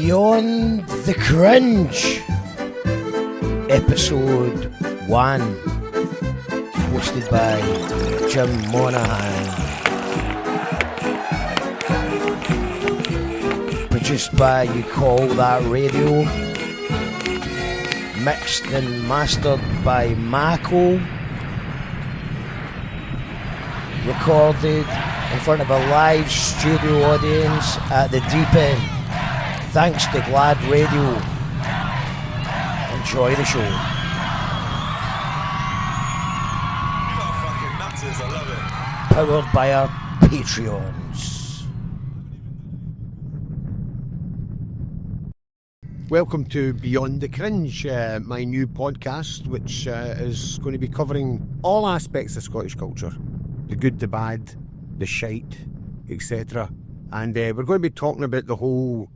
Beyond the Cringe, Episode 1, hosted by Jim Monaghan, produced by You Call That Radio, mixed and mastered by Maco, recorded in front of a live studio audience at the Deep End. Thanks to Glad Radio. Enjoy the show. You are fucking nutters, I love it. Powered by our Patreons. Welcome to Beyond the Cringe, my new podcast, which is going to be covering all aspects of Scottish culture. The good, the bad, the shite, etc. And we're going to be talking about the whole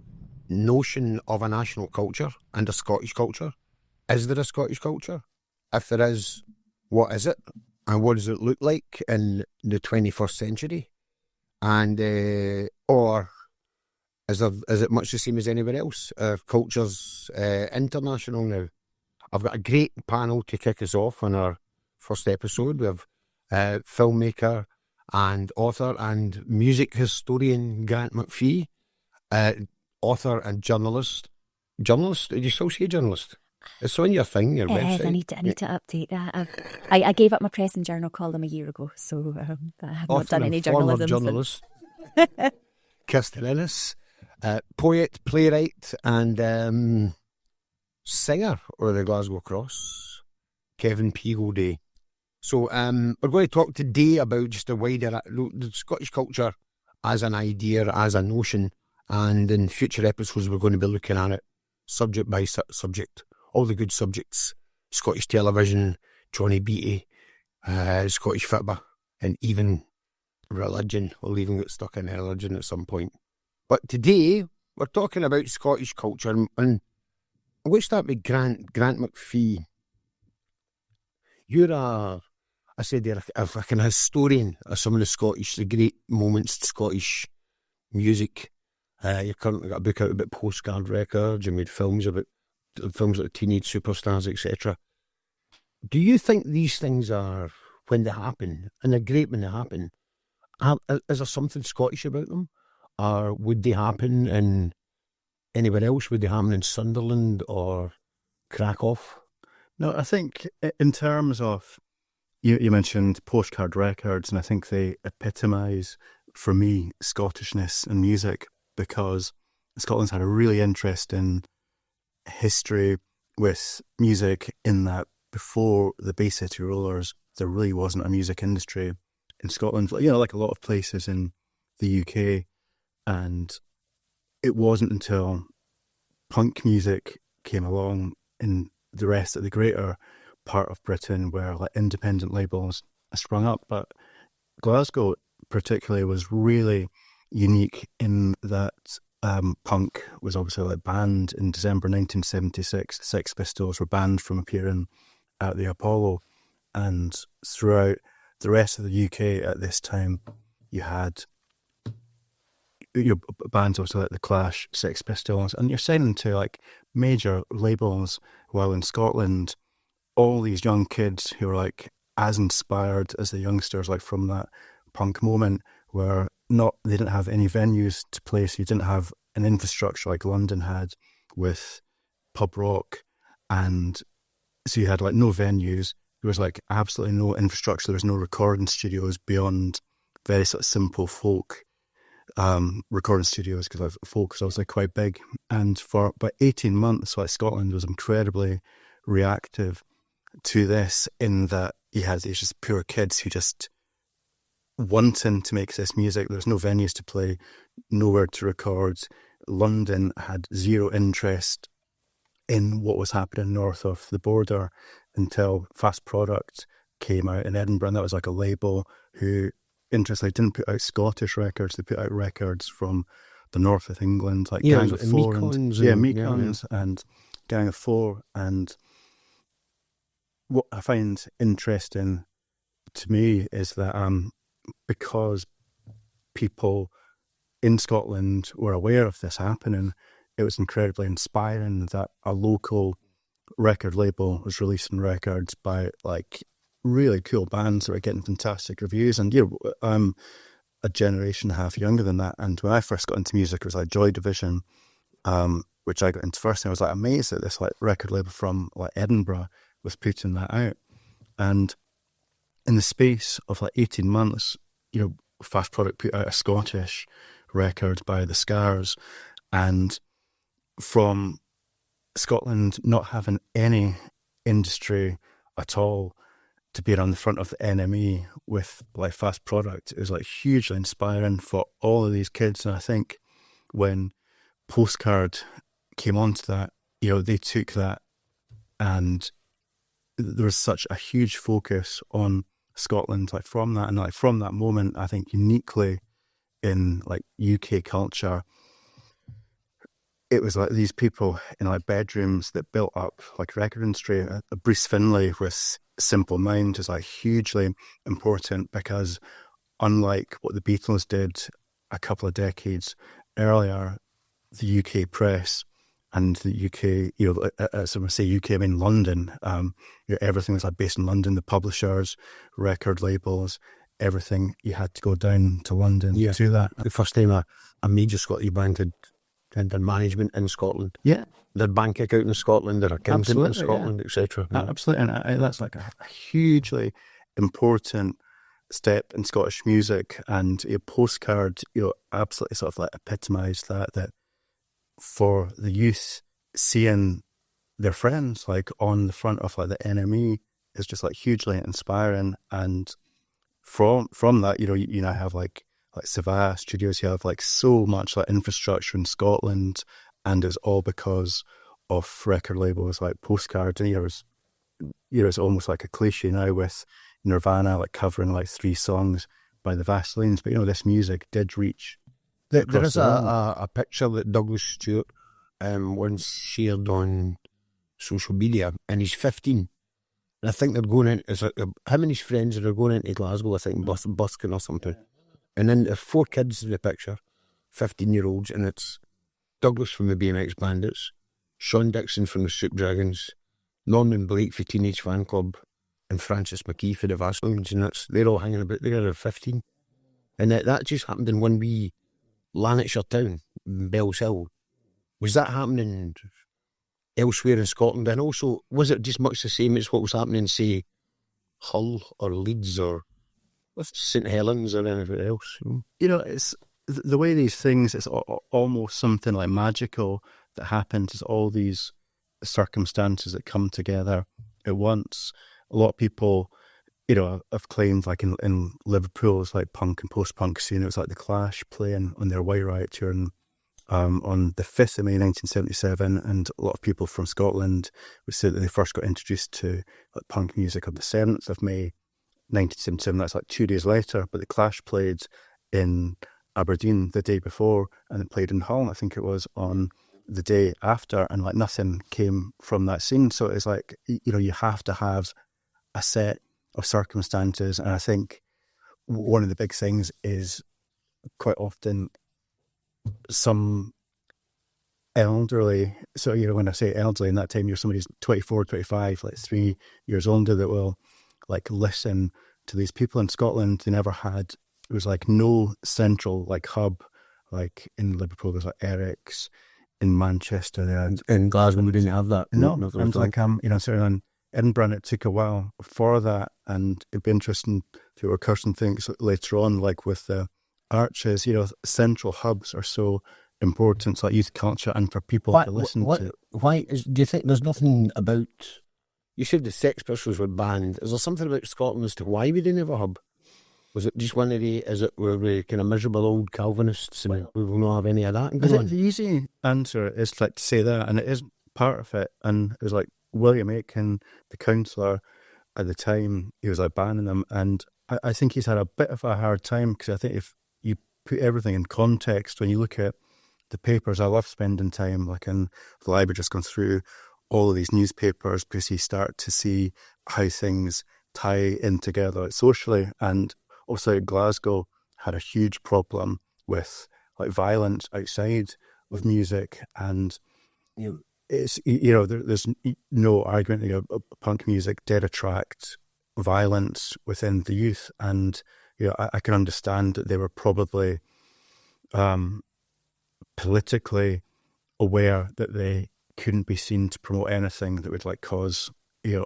notion of a national culture and a Scottish culture. Is there a Scottish culture? If there is, what is it? And what does it look like in the 21st century? And or is it much the same as anywhere else? Culture's international now. I've got a great panel to kick us off on our first episode. We have filmmaker and author and music historian Grant McPhee, author and journalist. Journalist? Did you still say journalist? It's on your thing, your website. I need to update that. I gave up my press and journal column a year ago, so I have not done any journalism. Journalist. Kirstin Innes, poet, playwright, and singer of the Glasgow Cross, Kevin P. Gilday. So we're going to talk today about just the wider the Scottish culture as an idea, as a notion, and in future episodes we're going to be looking at it subject by subject, all the good subjects, Scottish television, Johnny Beattie, Scottish football, and even religion. We'll even get stuck in religion at some point. But today we're talking about Scottish culture, and I wish that would be Grant McPhee. You're a kind of historian of some of the great moments, Scottish music. You've currently got a book out about Postcard records. You made films like Teenage Superstars, etc. Do you think these things are, when they happen, and they're great when they happen, is there something Scottish about them? Or would they happen in anywhere else? Would they happen in Sunderland or Krakow? No, I think in terms of, you mentioned Postcard records, and I think they epitomise, for me, Scottishness and music, because Scotland's had a really interesting history with music in that before the Bay City Rollers, there really wasn't a music industry in Scotland, like a lot of places in the UK. And it wasn't until punk music came along in the rest of the greater part of Britain where like independent labels sprung up. But Glasgow particularly was really unique in that punk was obviously banned in December 1976. The Sex Pistols were banned from appearing at the Apollo, and throughout the rest of the UK at this time you had your bands also like The Clash, Sex Pistols, and you're signing to major labels, while in Scotland all these young kids who were as inspired as the youngsters from that punk moment were not, they didn't have any venues to play, so you didn't have an infrastructure like London had with pub rock, and so you had no venues, there was absolutely no infrastructure, there was no recording studios beyond very sort of simple folk recording studios, because folk was obviously quite big. And for about 18 months Scotland was incredibly reactive to this, in that you had these just pure kids who just wanting to make this music. There's no venues to play, nowhere to record. London had zero interest in what was happening north of the border until Fast Product came out in Edinburgh, and that was a label who, interestingly, didn't put out Scottish records. They put out records from the north of England, Gang of Four, Mekons and Gang of Four. And what I find interesting to me is that because people in Scotland were aware of this happening, it was incredibly inspiring that a local record label was releasing records by like really cool bands that were getting fantastic reviews. And I'm a generation and a half younger than that, and when I first got into music, it was like Joy Division, which I got into first, and I was like amazed that this like record label from like Edinburgh was putting that out. And in the space of like 18 months, Fast Product put out a Scottish record by the Scars, and from Scotland not having any industry at all to be on the front of the NME with like Fast Product, it was like hugely inspiring for all of these kids. And I think when Postcard came onto that, they took that, and there was such a huge focus on Scotland like from that, and like from that moment, I think uniquely in like UK culture, it was like these people in like bedrooms that built up like record industry. Bruce Finlay with Simple Mind is like hugely important, because unlike what the Beatles did a couple of decades earlier, the UK press and the UK, as I say UK, I mean London, everything was like based in London, the publishers, record labels, everything, you had to go down to London to do that. The first time a major Scottish band had done management in Scotland. Yeah. Their bank account in Scotland, their accountant in Scotland, etc. Absolutely. And that's like a hugely important step in Scottish music. And a Postcard, absolutely sort of like epitomised that for the youth, seeing their friends like on the front of like the NME is just like hugely inspiring. And from that, you now have like Savaya Studios, you have like so much like infrastructure in Scotland, and it's all because of record labels like Postcard. And it's almost like a cliche now with Nirvana like covering like 3 songs by the Vaselines, but this music did reach. There is a picture that Douglas Stewart once shared on social media, and he's 15. And I think they're going in, it's like him and his friends are going into Glasgow, I think, busking or something. And then there's 4 kids in the picture, 15-year-olds, and it's Douglas from the BMX Bandits, Sean Dixon from the Soup Dragons, Norman Blake for Teenage Fan Club, and Francis McKee for the Vaselines, and they're all hanging about there at 15. And that just happened in one wee Lanarkshire town, Bells Hill. Was that happening elsewhere in Scotland? And also, was it just much the same as what was happening, say, Hull or Leeds or St Helens or anything else? It's the way these things, it's almost something like magical that happens. Is all these circumstances that come together at once. A lot of people, have claimed like in Liverpool, it's like punk and post-punk scene. It was like the Clash playing on their White Riot tour on the 5th of May 1977, and a lot of people from Scotland would say that they first got introduced to like punk music on the 7th of May 1977. That's like 2 days later, but the Clash played in Aberdeen the day before, and it played in Hull, I think it was, on the day after, and like nothing came from that scene. So it's like, you have to have a set of circumstances, and I think one of the big things is quite often some elderly, so when I say elderly, in that time you're somebody's 24, 25, like 3 years older, that will like listen to these people. In Scotland, they never had, it was like no central like hub, like in Liverpool there's like Eric's, in Manchester they had, in Glasgow we didn't have that. No, and like certainly in Edinburgh, and it took a while for that. And it'd be interesting to what Kirstin thinks later on, like with the Arches, central hubs are so important, like youth culture, and for people to listen to. Why do you think there's nothing about? You said the Sex Pistols were banned. Is there something about Scotland as to why we didn't have a hub? Was it just one of the? Is it were we kind of miserable old Calvinists and we will not have any of that? I think the easy answer is like to say that, and it is part of it. And it was like William Aitken, the councillor at the time, he was like banning them, and I think he's had a bit of a hard time, because I think if you put everything in context, when you look at the papers, I love spending time like in the library, just going through all of these newspapers, because you start to see how things tie in together like, socially. And also Glasgow had a huge problem with like violence outside of music, and it's there's no argument that punk music did attract violence within the youth, and I can understand that they were probably politically aware that they couldn't be seen to promote anything that would cause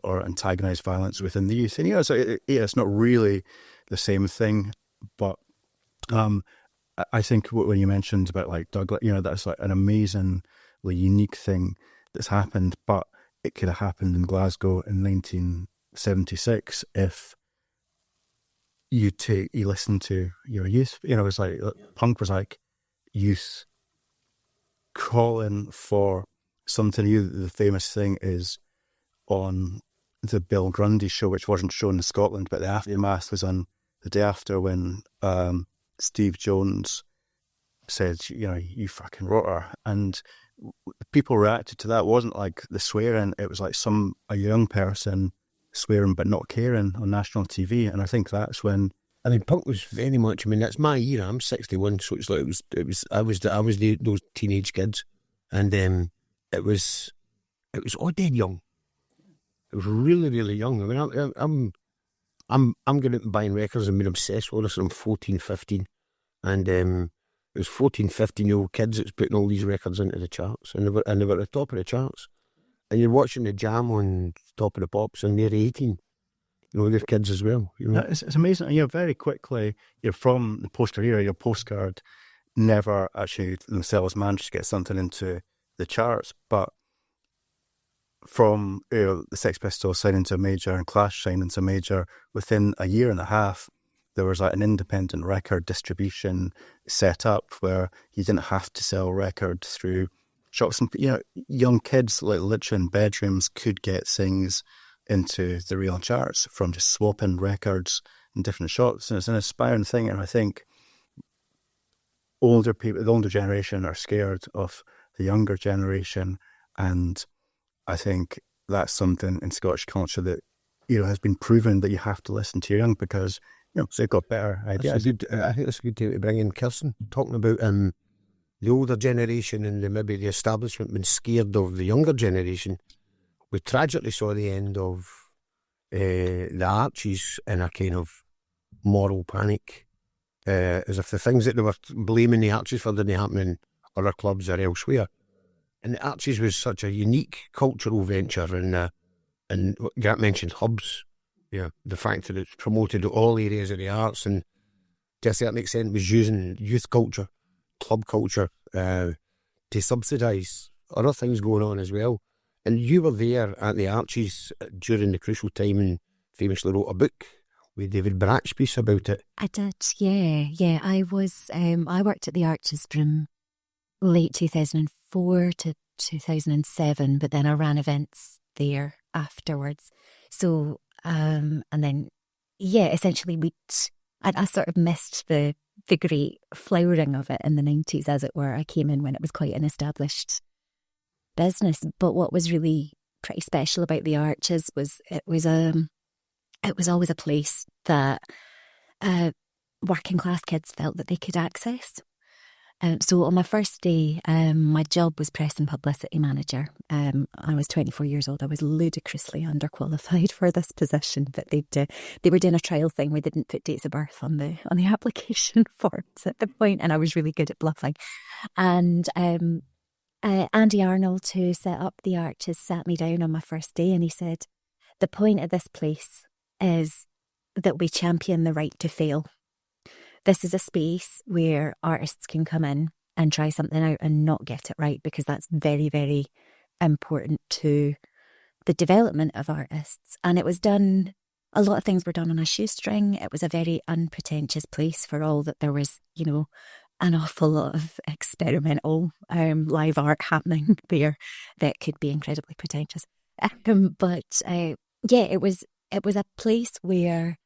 or antagonize violence within the youth. And so it's not really the same thing, but I think when you mentioned about Douglas, that's an amazingly unique thing that's happened, but it could have happened in Glasgow in 1976 if you listen to your youth. It's punk was youth calling for something new. The famous thing is on the Bill Grundy show, which wasn't shown in Scotland, but the aftermath was on the day after, when Steve Jones said, you fucking rotter. And people reacted to that. It wasn't the swearing, it was a young person swearing but not caring on national TV. And I think that's when punk was very much. That's my era. I'm 61, so it's I was those teenage kids, and it was all dead young. It was really, really young. I'm going out and buying records and being obsessed with this. I'm 14, 15, and it was 14, 15-year-old kids that's putting all these records into the charts, and they were at the top of the charts. And you're watching the Jam on Top of the Pops, and they're 18. They're kids as well. It's amazing. Very quickly, from the Postcard era, your Postcard never actually themselves managed to get something into the charts, but from the Sex Pistols signing to a major and Clash signing to a major, within a year and a half, there was an independent record distribution set up where you didn't have to sell records through shops. And young kids, literally in bedrooms, could get things into the real charts from just swapping records in different shops. And it's an inspiring thing. And I think older people, the older generation, are scared of the younger generation, and I think that's something in Scottish culture that has been proven, that you have to listen to your young, because so they've got better ideas. I think that's a good time to bring in Kirstin, talking about the older generation and maybe the establishment being scared of the younger generation. We tragically saw the end of the Archies in a kind of moral panic, as if the things that they were blaming the Archies for didn't happen in other clubs or elsewhere. And the Archies was such a unique cultural venture, and Grant mentioned hubs. The fact that it's promoted all areas of the arts, and to a certain extent was using youth culture, club culture, to subsidise other things going on as well. And you were there at the Archies during the crucial time, and famously wrote a book with David Bratchpiece about it. I did, yeah. I worked at the Archies from late 2004 to 2007, but then I ran events there afterwards. So, and then, essentially I sort of missed the great flowering of it in the 90s, as it were. I came in when it was quite an established business. But what was really pretty special about the Arches was it was always a place that working class kids felt that they could access. So on my first day, my job was press and publicity manager. I was 24 years old. I was ludicrously underqualified for this position, but they were doing a trial thing. We didn't put dates of birth on the application forms at the point, and I was really good at bluffing. And Andy Arnold, who set up the Arches, sat me down on my first day, and he said, "The point of this place is that we champion the right to fail. This is a space where artists can come in and try something out and not get it right, because that's very, very important to the development of artists." And it was done, a lot of things were done on a shoestring. It was a very unpretentious place, for all that there was, an awful lot of experimental live art happening there that could be incredibly pretentious. But it was a place where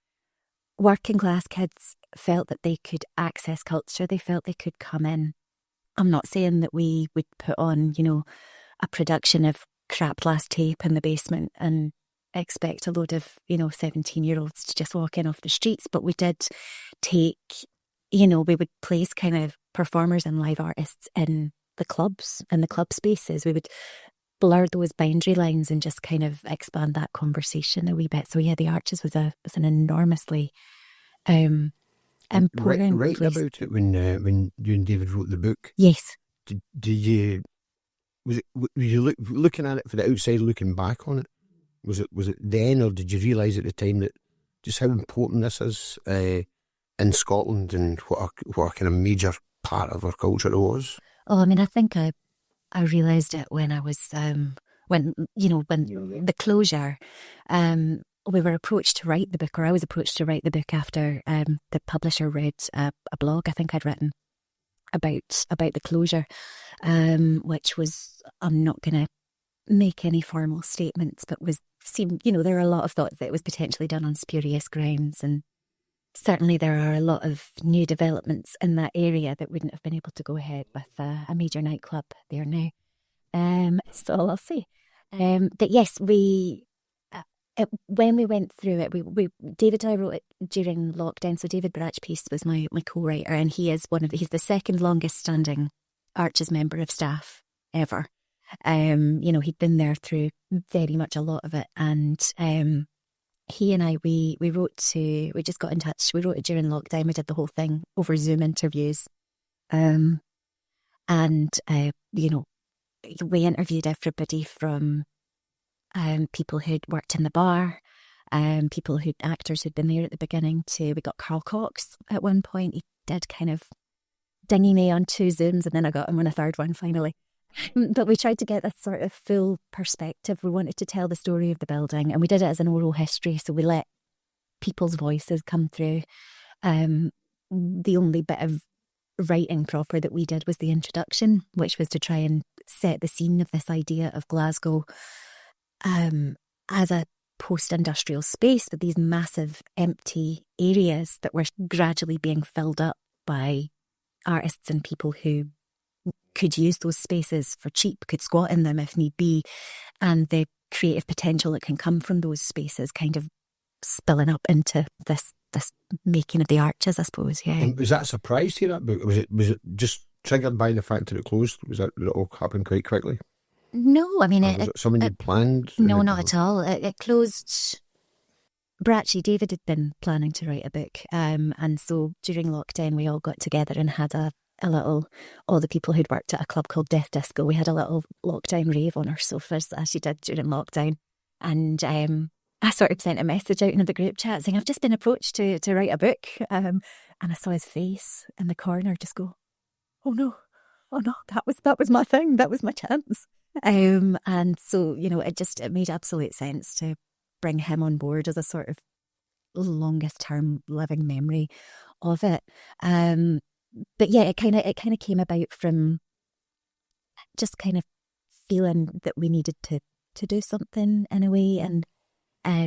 working class kids felt that they could access culture. They felt they could come in. I'm not saying that we would put on, a production of crap glass tape in the basement and expect a load of, 17-year-olds to just walk in off the streets. But we did take, we would place kind of performers and live artists in the clubs and the club spaces. We would blur those boundary lines and just kind of expand that conversation a wee bit. So yeah, the Arches was an enormously important Right place. about it when you and David wrote the book. Yes. Did you were you looking at it for the outside, looking back on it? Was it then, or did you realise at the time that just how important this is in Scotland and what a kind of major part of our culture it was? Oh, I mean, I think I realised it when I was when the closure. We were approached to write the book, or I was approached to write the book after the publisher read a blog I think I'd written about the closure, which was, I'm not going to make any formal statements, but there are a lot of thoughts that it was potentially done on spurious grounds, and certainly there are a lot of new developments in that area that wouldn't have been able to go ahead with a major nightclub there now. That's all I'll say. But yes, when we went through it, David and I wrote it during lockdown. So David Bratchpiece was my co-writer, and he's the second longest standing Arches member of staff ever. He'd been there through very much a lot of it, and he and I we just got in touch. We wrote it during lockdown. We did the whole thing over Zoom interviews, and we interviewed everybody from people who'd worked in the bar, actors who'd been there at the beginning, we got Carl Cox at one point. He did kind of dingy me on 2 Zooms, and then I got him on a 3rd one finally. But we tried to get a sort of full perspective. We wanted to tell the story of the building, and we did it as an oral history, so we let people's voices come through. The only bit of writing proper that we did was the introduction, which was to try and set the scene of this idea of Glasgow as a post-industrial space with these massive empty areas that were gradually being filled up by artists and people who could use those spaces for cheap, could squat in them if need be, and the creative potential that can come from those spaces kind of spilling up into this making of the Arches, I suppose. Yeah. And was that a surprise to you, that book? Was it just triggered by the fact that it closed? Was that it all happened quite quickly? No, I mean, was it something you'd planned? No, not at all. It closed. Bratchy, David had been planning to write a book, and so during lockdown we all got together and had a little, all the people who'd worked at a club called Death Disco, we had a little lockdown rave on our sofas, as you did during lockdown, and I sort of sent a message out into the group chat saying, I've just been approached to write a book, and I saw his face in the corner just go, oh no, that was my thing, that was my chance. And so, it made absolute sense to bring him on board as a sort of longest term living memory of it. But yeah, it kind of came about from just kind of feeling that we needed to do something in a way, and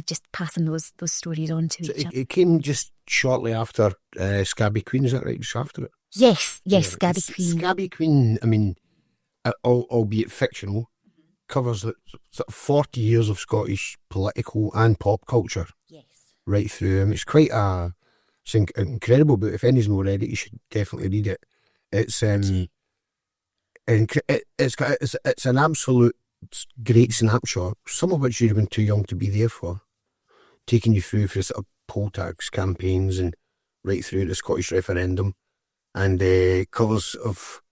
just passing those stories on to each other. It came just shortly after Scabby Queen, is that right? Just after it? Yes, Scabby Queen. Scabby Queen, I mean, albeit fictional, covers sort of 40 years of Scottish political and pop culture. Yes. Right through. I mean, it's quite an incredible book. If anyone's not read it, you should definitely read it. It's it's an absolute great snapshot, some of which you've been too young to be there for, taking you through for sort of poll tax campaigns and right through the Scottish referendum, and covers of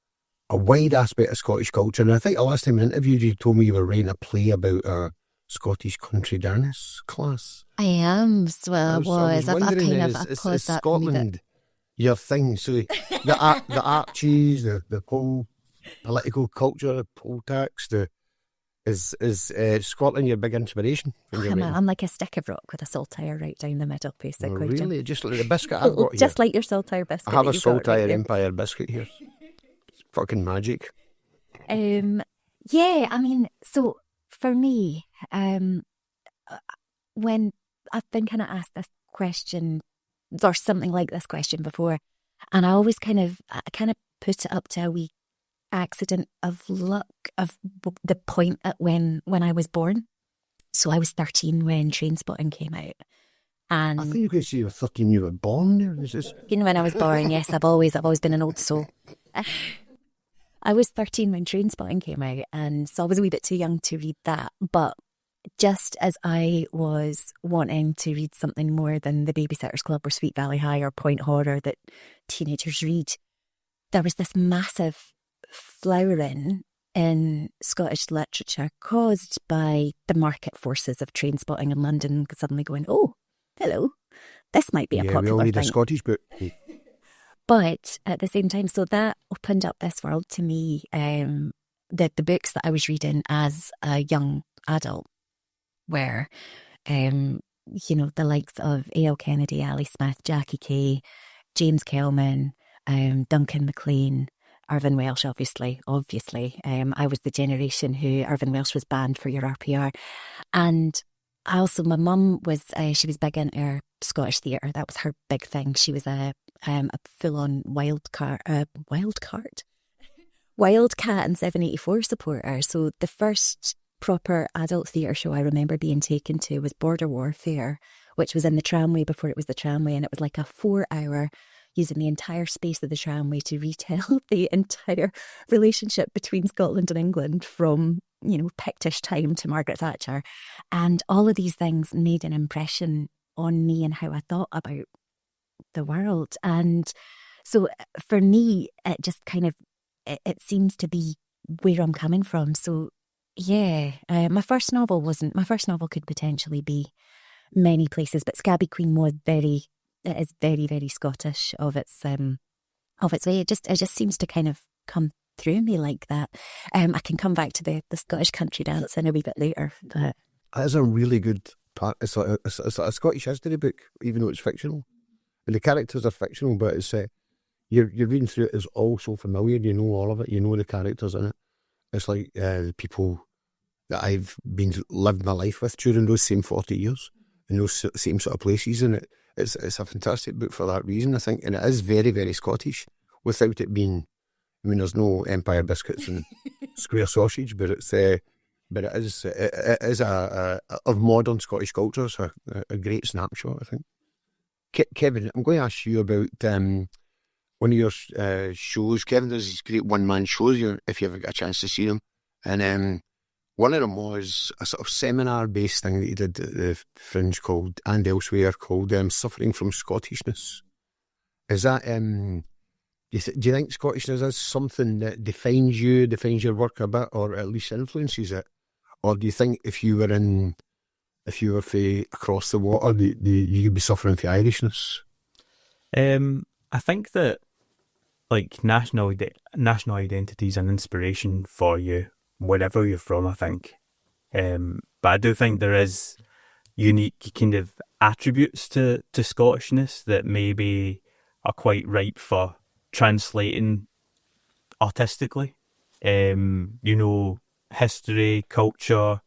a wide aspect of Scottish culture. And I think the last time I interviewed you, told me you were writing a play about a Scottish country dance class. I am, so I was. I've kind of paused is that Scotland your thing? So the Archies, the whole political culture, the poll tax, is Scotland your big inspiration? I'm like a stick of rock with a saltire right down the middle, basically. Oh, really? Just like the biscuit I've got here. Just like your saltire biscuit. I have a saltire Empire biscuit here. It's fucking magic. Yeah, I mean, so for me, when I've been kind of asked this question or something like this question before, and I always kind of put it up to a wee accident of luck of the point at when I was born. So I was 13 when Trainspotting came out, and I think you could say you were 13 when you were born. There, when I was born, yes, I've always been an old soul. I was 13 when Trainspotting came out, and so I was a wee bit too young to read that. But just as I was wanting to read something more than The Babysitter's Club or Sweet Valley High or Point Horror that teenagers read, there was this massive flowering in Scottish literature caused by the market forces of Trainspotting in London suddenly going, oh, hello, this might be a popular we all need thing. a Scottish book. But at the same time, so that opened up this world to me, the books that I was reading as a young adult were, the likes of A.L. Kennedy, Ali Smith, Jackie Kay, James Kelman, Duncan MacLean, Irvine Welsh, obviously. I was the generation who Irvine Welsh was banned for your RPR. And also, my mum was, she was big into Scottish theatre. That was her big thing. She was a full-on Wildcat and 784 supporter. So the first proper adult theatre show I remember being taken to was Border Warfare, which was in the tramway before it was the tramway, and it was like a 4-hour using the entire space of the tramway to retell the entire relationship between Scotland and England from, Pictish time to Margaret Thatcher. And all of these things made an impression on me and how I thought about the world. And so for me, it just kind of, it seems to be where I'm coming from. So yeah, my first novel could potentially be many places, but Scabby Queen it is very, very Scottish of its way. It just seems to kind of come through me like that. I can come back to the Scottish country dance in a wee bit later. But That is a really good part. It's like a Scottish history book, even though it's fictional. And the characters are fictional, but it's you're reading through it, it's all so familiar. You know all of it. You know the characters in it. It's like the people that I've lived my life with during those same 40 years in those same sort of places, and it's a fantastic book for that reason, I think, and it is very, very Scottish without it being. I mean, there's no Empire biscuits and square sausage, but it is of modern Scottish culture. It's a great snapshot, I think. Kevin, I'm going to ask you about one of your shows. Kevin does these great one-man shows, if you ever get a chance to see them. And one of them was a sort of seminar-based thing that he did at the Fringe and elsewhere called Suffering from Scottishness. Is that... do you think Scottishness is something that defines your work a bit, or at least influences it? Or do you think if you were across the water, you'd be suffering from Irishness? I think that like national identity is an inspiration for you wherever you're from, I think. But I do think there is unique kind of attributes to Scottishness that maybe are quite ripe for translating artistically. History, culture,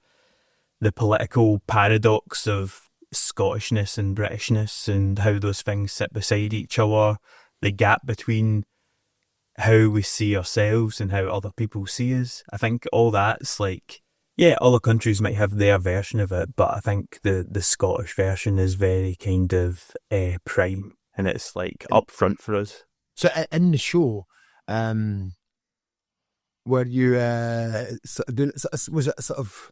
the political paradox of Scottishness and Britishness and how those things sit beside each other, the gap between how we see ourselves and how other people see us. I think all that's like, yeah, other countries might have their version of it, but I think the Scottish version is very kind of prime, and it's like up front for us. So in the show, were you doing? Was it sort of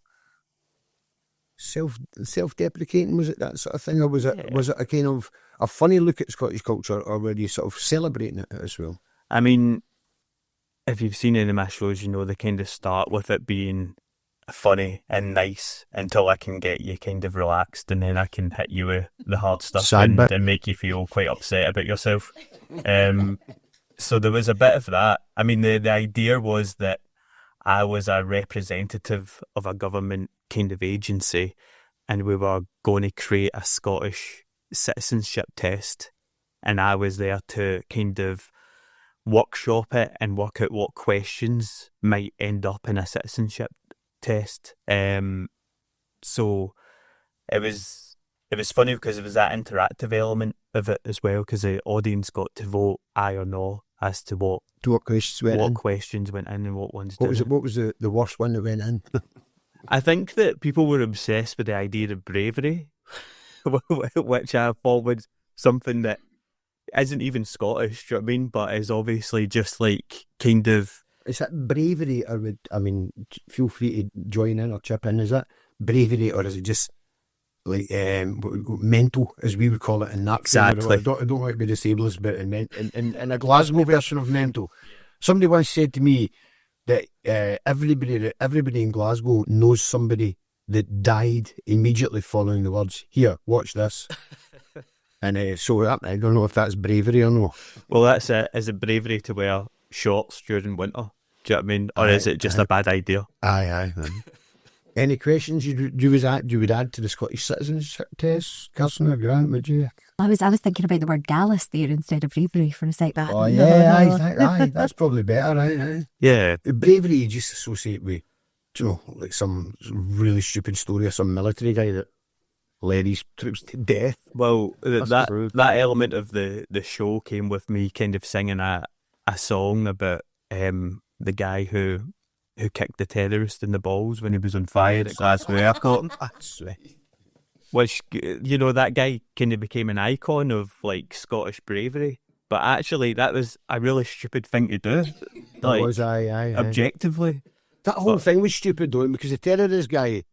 self-deprecating? Was it that sort of thing, or was it a kind of a funny look at Scottish culture, or were you sort of celebrating it as well? I mean, if you've seen any of my shows, they kind of start with it being funny and nice until I can get you kind of relaxed, and then I can hit you with the hard stuff and make you feel quite upset about yourself. So there was a bit of that. I mean, the idea was that I was a representative of a government kind of agency, and we were going to create a Scottish citizenship test, and I was there to kind of workshop it and work out what questions might end up in a citizenship test. So it was funny because it was that interactive element of it as well, because the audience got to vote aye or no as to what questions went in and what ones didn't. What was the worst one that went in? I think that people were obsessed with the idea of bravery, which I thought was something that isn't even Scottish, do you know what I mean? But is obviously just like kind of Is that bravery, or feel free to join in or chip in? Is that bravery, or is it just like mental, as we would call it in that? Exactly. I don't like to be disabled, but in a Glasgow version of mental. Somebody once said to me that everybody in Glasgow knows somebody that died immediately following the words, "Here, watch this." And so I don't know if that's bravery or no. Well, that's it. Is it bravery to wear shorts during winter? Do you know what I mean? Or is it just a bad idea? Aye. Any questions you would add to the Scottish citizenship test, Kirstin or Grant, would you? I was thinking about the word gallus there instead of bravery for a sec. But Oh yeah, aye, that's probably better, aye. Yeah. Bravery you just associate with, like some really stupid story of some military guy that led his troops to death. Well, that true. element of the show came with me kind of singing a song about the guy who kicked the terrorist in the balls when he was on fire at Glasgow Airport. That's right. Which, that guy kind of became an icon of, like, Scottish bravery. But actually, that was a really stupid thing to do. That was, aye. Objectively. That whole thing was stupid, though, because the terrorist guy,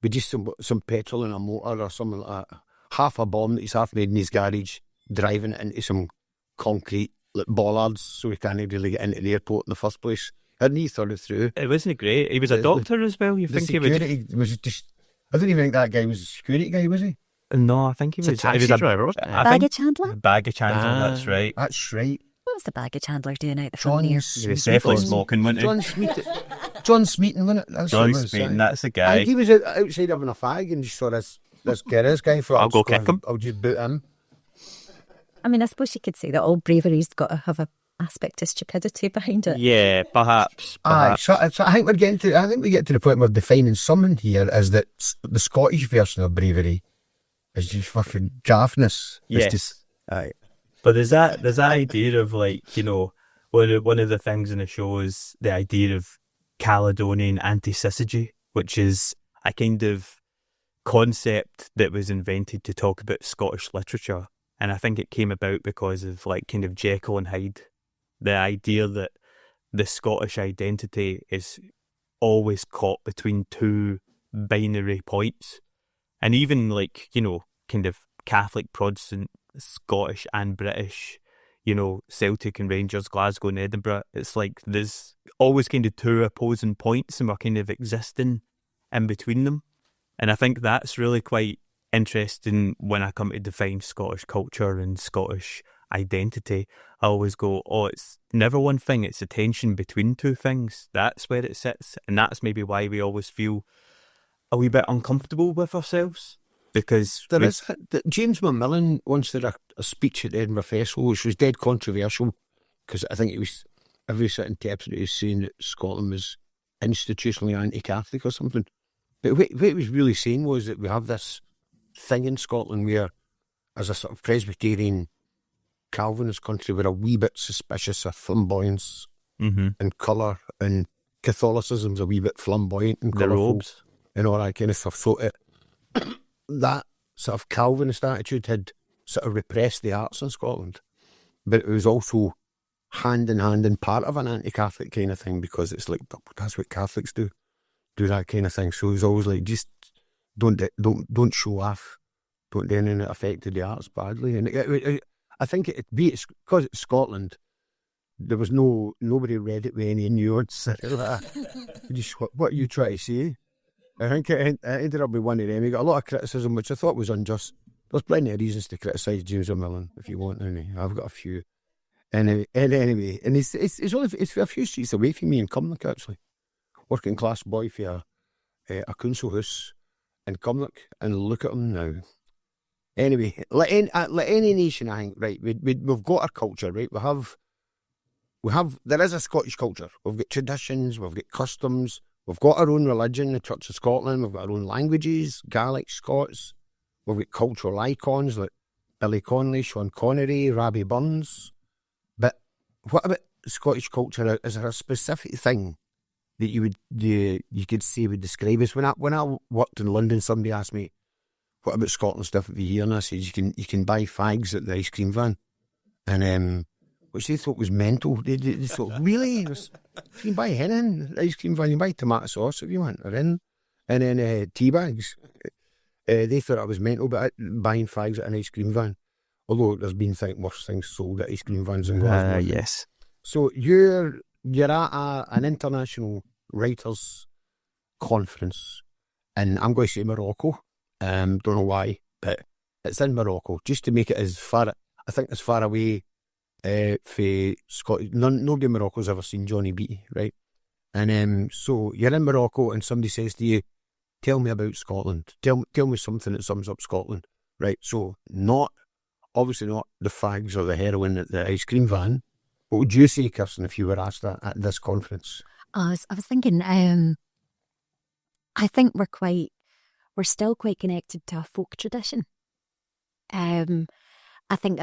with just some petrol in a motor or something like that, half a bomb that he's half made in his garage, driving it into some concrete bollards so he can't really get into the airport in the first place. Hadn't he thought it through? It wasn't great. He was a doctor as well. You think he would? Was just... I didn't even think that guy was a security guy, was he? No, I think he was a taxi driver, wasn't he? baggage handler? Baggage handler, that's right. That's right. What was the baggage handler doing out the front here? He was definitely smoking, wasn't he? John Smeaton, wasn't it? That's John what it was, Smeaton, aye. that's the guy. I think he was outside having a fag and just saw this guy for. I'll go kick him. I'll just boot him. I mean, I suppose you could say that all bravery's got to have a aspect of stupidity behind it. Yeah, perhaps. Aye, so I think we get to the point where defining something here is that the Scottish version of bravery is just fucking daftness. Yes. It's just, aye. But there's that idea of, like, one of the things in the show is the idea of Caledonian anti-syzygy, which is a kind of concept that was invented to talk about Scottish literature. And I think it came about because of, like, kind of Jekyll and Hyde. The idea that the Scottish identity is always caught between two binary points. And even, like, kind of Catholic, Protestant, Scottish and British, Celtic and Rangers, Glasgow and Edinburgh, it's like there's always kind of two opposing points and we're kind of existing in between them. And I think that's really quite interesting when I come to define Scottish culture and Scottish identity. I always go, it's never one thing, it's a tension between two things. That's where it sits, and that's maybe why we always feel a wee bit uncomfortable with ourselves, because James Monaghan once did a speech at the Edinburgh Festival, which was dead controversial, because I think it was every sort of interpreter was saying that Scotland was institutionally anti-Catholic or something. But what he was really saying was that we have this thing in Scotland where, as a sort of Presbyterian Calvinist country, we're a wee bit suspicious of flamboyance and colour, and Catholicism's a wee bit flamboyant and the colourful robes and all that kind of stuff. So that sort of Calvinist attitude had sort of repressed the arts in Scotland, but it was also hand in hand and part of an anti-Catholic kind of thing, because it's like, that's what Catholics do that kind of thing. So it was always like, just don't show off, don't do anything that affected the arts badly. And I think it's because it's Scotland, there was nobody read it with any nuance. Just what are you trying to say? I think it ended up with one of them. He got a lot of criticism, which I thought was unjust. There's plenty of reasons to criticise James Monaghan if you want. I've got a few. Anyway, and it's only a few streets away from me in Cumnock, actually. Working class boy for a council house in Cumnock, and look at them now. Anyway, like any nation, I think, right, we've got our culture, right? There is a Scottish culture. We've got traditions, we've got customs, we've got our own religion, the Church of Scotland, we've got our own languages, Gaelic, Scots, we've got cultural icons like Billy Connolly, Sean Connery, Robbie Burns. But what about Scottish culture? Is there a specific thing that you could say would describe us? When I worked in London, somebody asked me, what about Scotland's different from here? And I said, you can buy fags at the ice cream van. And which they thought was mental. They thought, really? You can buy hen in ice cream van, you can buy tomato sauce if you want, or in, and then tea bags. They thought I was mental, but buying fags at an ice cream van. Although there's been worse things sold at ice cream vans in Glasgow. Yes. So you're at an international writers' conference, and I'm going to say Morocco. Don't know why, but it's in Morocco, just to make it as far away for Scotland. Nobody in Morocco's ever seen Johnny Beattie, right? And so you're in Morocco, and somebody says to you, "Tell me about Scotland. Tell me something that sums up Scotland." Right? So obviously not the fags or the heroin at the ice cream van. What would you say, Kirstin, if you were asked that at this conference? I was thinking, I think we're still quite connected to a folk tradition. I think,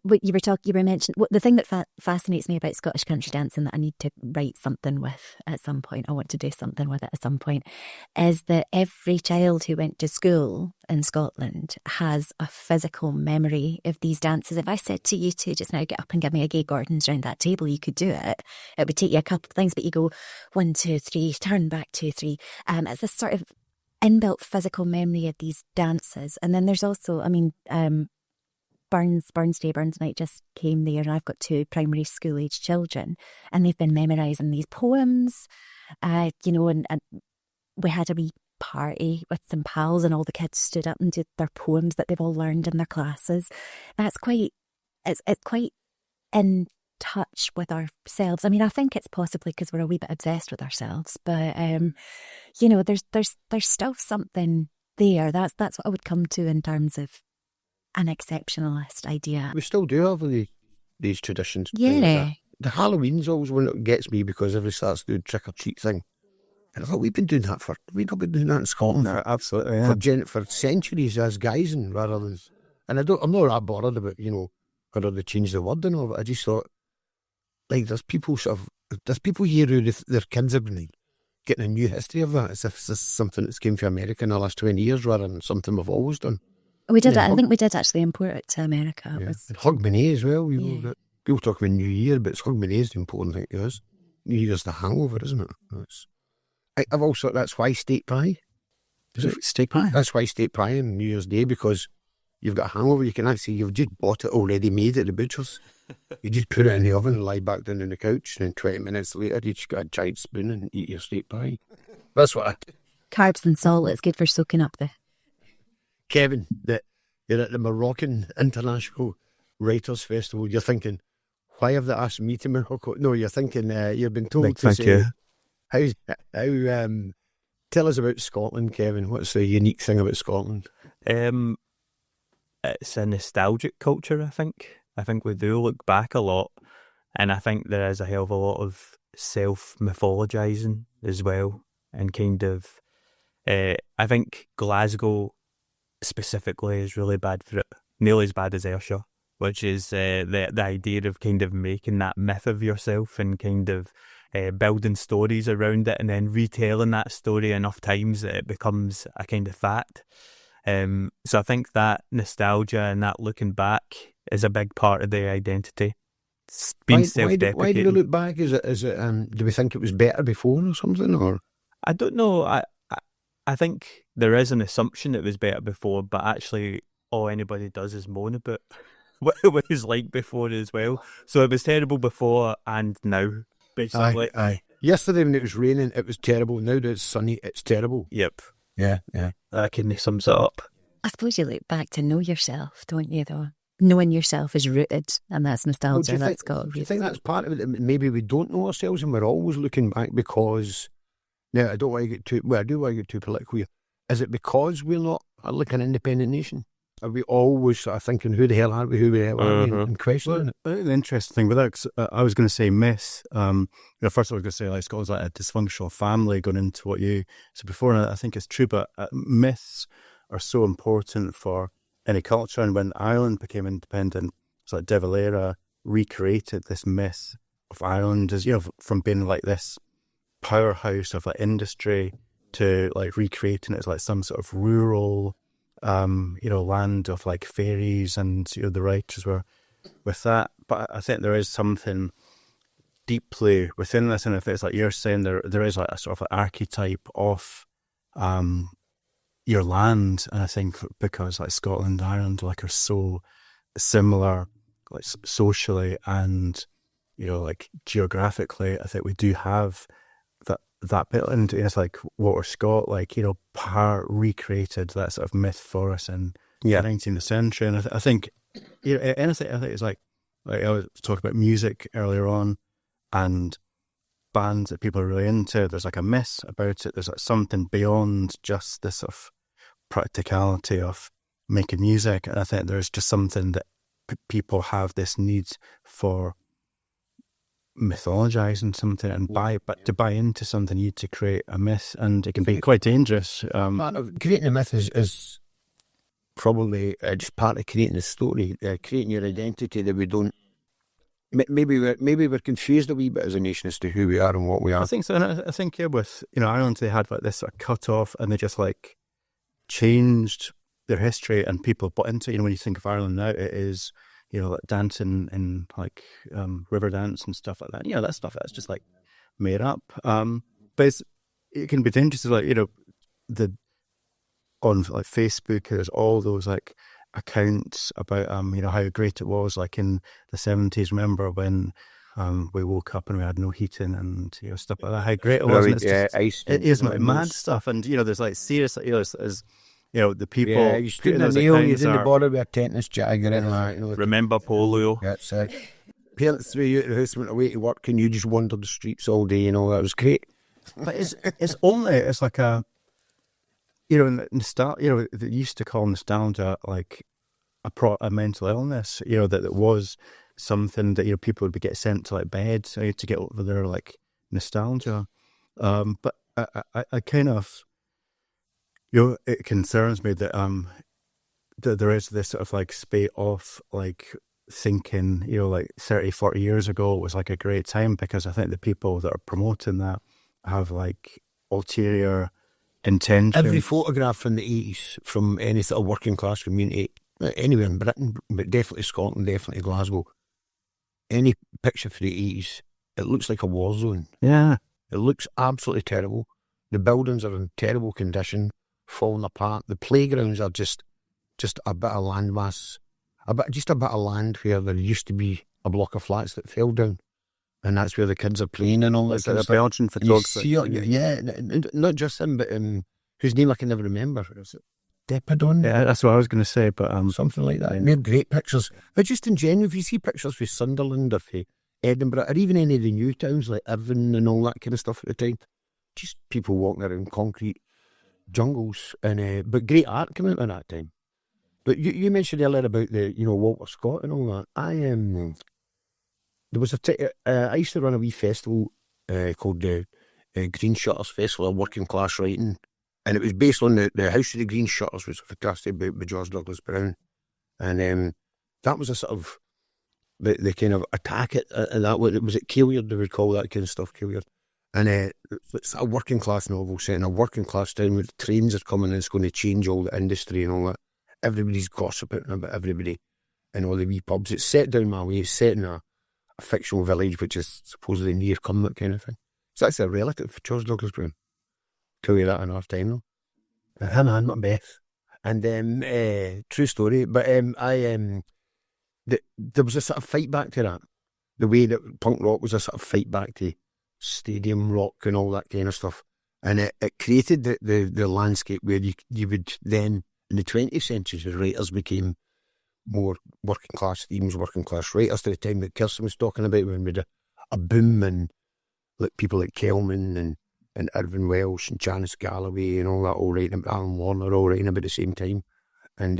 what you were mentioning, the thing that fascinates me about Scottish country dancing that I need to write something with at some point, I want to do something with it at some point, is that every child who went to school in Scotland has a physical memory of these dances. If I said to you two just now, get up and give me a Gay Gordon's round that table, you could do it. It would take you a couple of things, but you go 1, 2, 3, turn back 2, 3. It's this sort of inbuilt physical memory of these dances. And then there's also, Burns Night just came there, and I've got 2 primary school age children, and they've been memorising these poems, and we had a wee party with some pals, and all the kids stood up and did their poems that they've all learned in their classes. It's quite in touch with ourselves. I think it's possibly because we're a wee bit obsessed with ourselves, but there's still something there. That's what I would come to in terms of an exceptionalist idea. We still do have these traditions. Yeah. The Halloween's always one that gets me, because everybody starts doing trick or treat thing. And I thought, we've not been doing that in Scotland. No, absolutely, yeah. For centuries as guising rather than. And I'm not that bothered about whether they change the word and all. But I just thought, there's people here who their kids have been getting a new history of that, as if it's something that's came from America in the last 20 years rather than something we've always done. We did. I think we did actually import it to America. Yeah. And Hogmanay as well. People talk about New Year, but it's Hogmanay is the important thing to us. New Year's the hangover, isn't it? I've also, that's why steak pie. Is it steak pie? That's why steak pie on New Year's Day, because you've got a hangover. You can actually, you've just bought it already made at the butcher's. You just put it in the oven and lie back down on the couch, and then 20 minutes later you just got a giant spoon and eat your steak pie. That's what I do. Carbs and salt, it's good for soaking up the... Kevin, that you're at the Moroccan International Writers' Festival, you're thinking, why have they asked me to Morocco? No, you're thinking, you've been told to say, tell us about Scotland, Kevin. What's the unique thing about Scotland? It's a nostalgic culture, I think. I think we do look back a lot, and I think there is a hell of a lot of self-mythologising as well, and kind of, I think Glasgow specifically is really bad for it, nearly as bad as Ayrshire, which is the idea of kind of making that myth of yourself and kind of building stories around it and then retelling that story enough times that it becomes a kind of fact. So I think that nostalgia and that looking back is a big part of their identity. It's been self-deprecating. Why do we look back? Is it do we think it was better before or something? Or I don't know. I think there is an assumption it was better before, but actually all anybody does is moan about what it was like before as well. So it was terrible before and now, basically. Aye. Yesterday when it was raining, it was terrible. Now that it's sunny, it's terrible. Yep. Yeah. That kind of sums it up. I suppose you look back to know yourself, don't you, though? Knowing yourself is rooted, and that's nostalgia. Do you think that's part of it? Maybe we don't know ourselves and we're always looking back because... Now, I don't want to get too... Well, I do want to get too political here. Is it because we're not like an independent nation? Are we always sort of thinking, who the hell are we, and questioning it? The interesting thing with that, 'cause, I was going to say myth. First I was going to say Scotland's like a dysfunctional family going into what you said before, and I think it's true, but myths are so important for any culture, and when Ireland became independent, it's like De Valera recreated this myth of Ireland as, from being like this powerhouse of like industry to like recreating it as like some sort of rural land of like fairies, and the writers were with that. But I think there is something deeply within this, and if it's like you're saying, there is like a sort of archetype of your land, and I think because like Scotland and Ireland like are so similar, like socially and like geographically, I think we do have that bit, and it's like Walter Scott, like recreated that sort of myth for us in the 19th century, and I think anything. I think it's like I was talking about music earlier on, and bands that people are really into. There's like a myth about it. There's like something beyond just this sort of practicality of making music, and I think there's just something that people have this need for mythologizing something but to buy into something, you need to create a myth, and it can be quite dangerous. Creating a myth is probably just part of creating the story, creating your identity that we don't. Maybe we're confused a wee bit as a nation as to who we are and what we are. I think so, and I think with Ireland, they had like this sort of cut off, and they just like changed their history, and people bought into when you think of Ireland now, it is like dancing in like river dance and stuff like that. That stuff that's just like made up. But it can be dangerous, like on like Facebook, there's all those like accounts about how great it was like in the 70s. Remember when we woke up and we had no heating and stuff like that, how great it was. And it is mad stuff, and there's like seriously there's the people you stood in the nail, you didn't bother with a tetanus jag or anything like that. Remember polio? That's it. Parents threw you out of the house, went away to work, and you just wandered the streets all day. That was great. But it's like a nostalgia. They used to call nostalgia like a mental illness. That it was something that people would get sent to like bed to get over their like nostalgia. But I kind of it concerns me that that there is this sort of like spate of like thinking like 30, 40 years ago was like a great time, because I think the people that are promoting that have like ulterior intention. Every photograph from the 80s from any sort of working class community, anywhere in Britain, but definitely Scotland, definitely Glasgow, any picture for the 80s, it looks like a war zone. Yeah. It looks absolutely terrible. The buildings are in terrible condition, falling apart. The playgrounds are just a bit of landmass, a bit of land where there used to be a block of flats that fell down, and that's where the kids are playing and all that. Like a Belgian photographer. Not just him, but whose name I can never remember. Is it Depadon? Yeah, that's what I was going to say, but something like that. They're great pictures. But just in general, if you see pictures for Sunderland or for Edinburgh, or even any of the new towns like Irvine and all that kind of stuff at the time, just people walking around concrete jungles, and but great art came out at that time. But you mentioned earlier about the Walter Scott and all that. There was I used to run a wee festival called the Green Shutters Festival of Working Class Writing, and it was based on the House of the Green Shutters, which was fantastic by George Douglas Brown, and that was a sort of the kind of attack at that. Was it Killiard? They would call that kind of stuff Killiard. And it's a working class novel set in a working class town where the trains are coming and it's going to change all the industry and all that. Everybody's gossiping about everybody in all the wee pubs. It's set down my way. It's set in a fictional village which is supposedly near Cumnock kind of thing. So that's a relative of George Douglas Brown. Tell you that in half time though. Man, not Beth. And true story. But there was a sort of fight back to that. The way that punk rock was a sort of fight back to stadium rock and all that kind of stuff, and it created the landscape where you would then, in the 20th century, as writers became more working class themes, working class writers, to the time that Kirstin was talking about, when we had a boom, and like people like Kelman and Irvine Welsh and Janice Galloway and all that, all writing, Alan Warner, all writing about the same time, and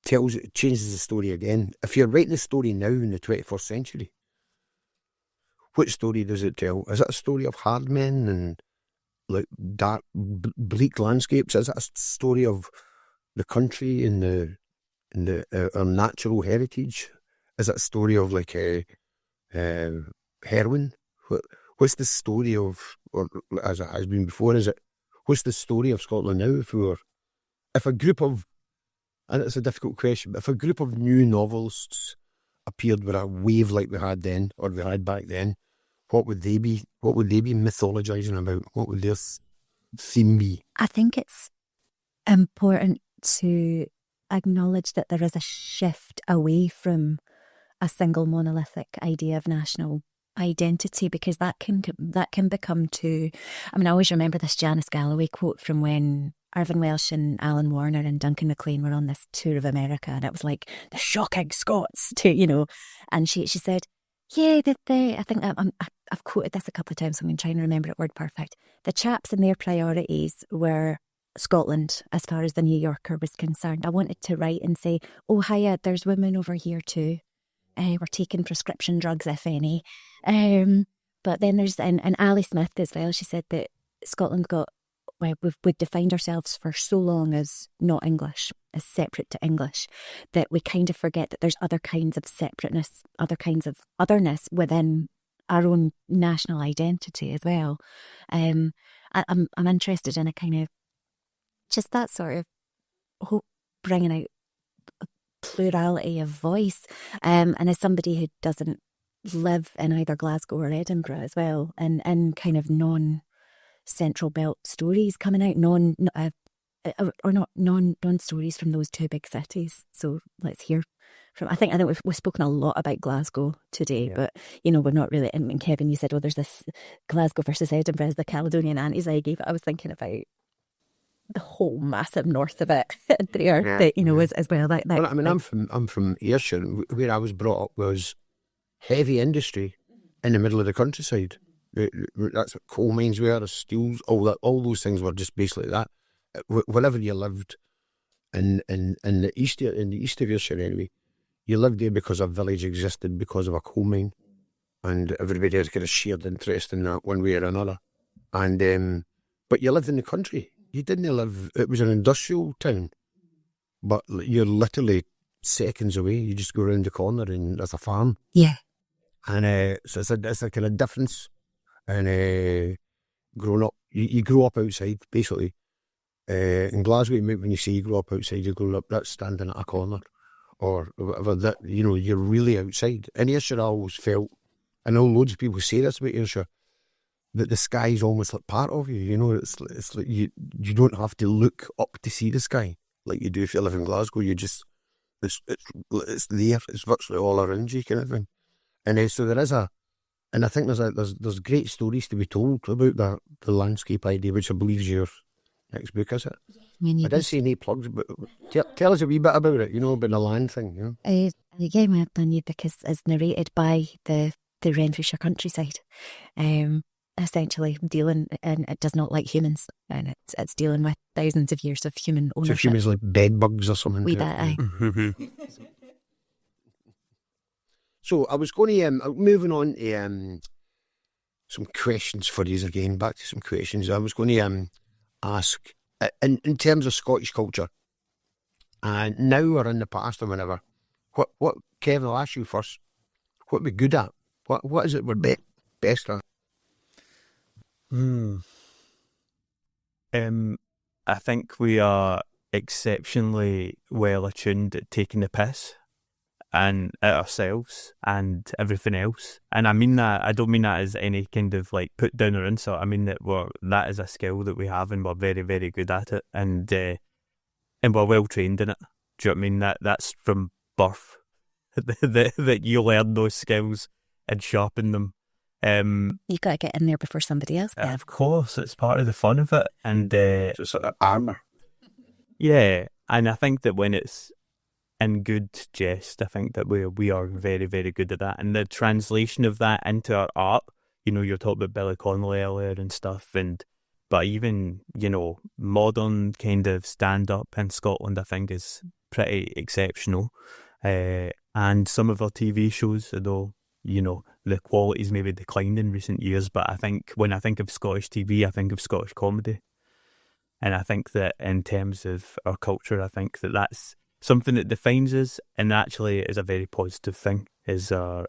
changes the story again. If you're writing a story now in the 21st century, what story does it tell? Is it a story of hard men and like dark, bleak landscapes? Is it a story of the country and our natural heritage? Is it a story of like heroin? What's the story of, or as it has been before? What's the story of Scotland now? If a group of and it's a difficult question, but if a group of new novelists appeared with a wave like we had then, or we had back then, what would they be? What would they be mythologising about? What would their theme be? I think it's important to acknowledge that there is a shift away from a single monolithic idea of national identity, because that can become too. I mean, I always remember this Janice Galloway quote from when Irvin Welsh and Alan Warner and Duncan MacLean were on this tour of America, and it was like the shocking Scots to, and she said, yeah, that I think I've quoted this a couple of times, so I'm going to try and remember it word perfect. The chaps and their priorities were Scotland as far as the New Yorker was concerned. I wanted to write and say, oh, hiya, there's women over here too. We're taking prescription drugs, if any. But then there's, and Ali Smith as well, she said that Scotland we've defined ourselves for so long as not English, as separate to English, that we kind of forget that there's other kinds of separateness, other kinds of otherness within our own national identity as well. I'm interested in a kind of just that sort of bringing out a plurality of voice. And as somebody who doesn't live in either Glasgow or Edinburgh as well, and kind of non-Central Belt stories coming out, non stories from those two big cities. So let's hear from. I think we've spoken a lot about Glasgow today, but we're not really. And Kevin, you said, there's this Glasgow versus Edinburgh as the Caledonian antis I gave. I was thinking about the whole massive north of it there, that as well. Well, I mean, I'm from Ayrshire. Where I was brought up was heavy industry in the middle of the countryside. That's what coal mines were, the steels, all those things were just basically that. Wherever you lived in the east of Ayrshire anyway, you lived there because a village existed because of a coal mine, and everybody had kind of shared interest in that one way or another. And but you lived in the country. You didn't live. It was an industrial town, but you're literally seconds away. You just go around the corner and there's a farm. Yeah, and so it's a kind of difference. And growing up, you grow up outside basically. In Glasgow, when you say you grow up outside, you grow up that's standing at a corner or whatever. That you're really outside. In Ayrshire, I always felt, I know loads of people say this about Ayrshire, that the sky is almost like part of you. It's like you don't have to look up to see the sky like you do if you live in Glasgow. You just it's there. It's virtually all around you, kind of thing. And so there is and I think there's great stories to be told about the landscape idea, which I believe is your next book, is it? I didn't see any plugs, but tell us a wee bit about it. About the land thing. Yeah, my opinion, because it's narrated by the Renfrewshire countryside. Essentially dealing, and it does not like humans, and it's dealing with thousands of years of human ownership. So humans like bed bugs or something. We that, aye. So I was going to moving on to some questions for you again. Back to some questions. I was going to ask in terms of Scottish culture, and now or in the past or whenever. What Kevin? I'll ask you first. What we're good at? What is it we're best at? I think we are exceptionally well attuned at taking the piss and at ourselves and everything else. And I mean that, I don't mean that as any kind of like put down or insult. I mean that that is a skill that we have, and we're very, very good at it, and we're well trained in it. Do you know what I mean? That's from birth that you learn those skills and sharpen them. You've got to get in there before somebody else can. Of course, it's part of the fun of it. And so it's sort of armour. Yeah, and I think that when it's in good jest, I think that we are very, very good at that. And the translation of that into our art, you're talking about Billy Connolly earlier and stuff, but even, modern kind of stand-up in Scotland, I think is pretty exceptional. And some of our TV shows, although, the quality's maybe declined in recent years, but I think when I think of Scottish TV, I think of Scottish comedy. And I think that in terms of our culture, I think that that's something that defines us, and actually is a very positive thing, is our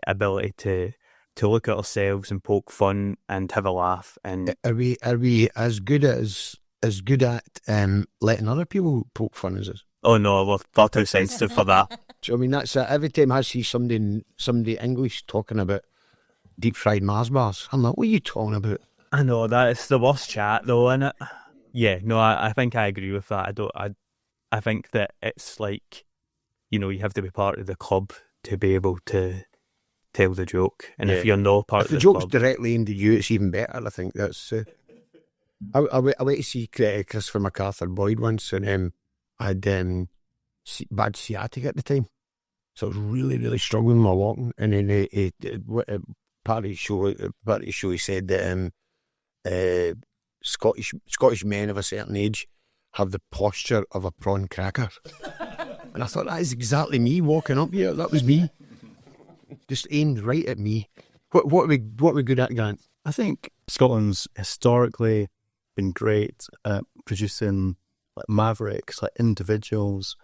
ability to look at ourselves and poke fun and have a laugh. And are we as good at letting other people poke fun as us? Oh no, we're far too sensitive for that. So, I mean, that's it. Every time I see somebody English talking about deep fried Mars bars, I'm like, what are you talking about? I know that it's the worst chat though, isn't it? Yeah, no, I think I agree with that. I think that it's like, you know, you have to be part of the club to be able to tell the joke, and if you're not part If of the joke's club, directly aimed at you, it's even better. I think that's. I went to see Christopher MacArthur Boyd once, and I had bad sciatica at the time, so I was really, really struggling with my walking. And then part of the show, he said that Scottish men of a certain age have the posture of a prawn cracker, and I thought that is exactly me walking up here. That was me, just aimed right at me. What are we good at, Grant? I think Scotland's historically been great at producing like mavericks, like individuals,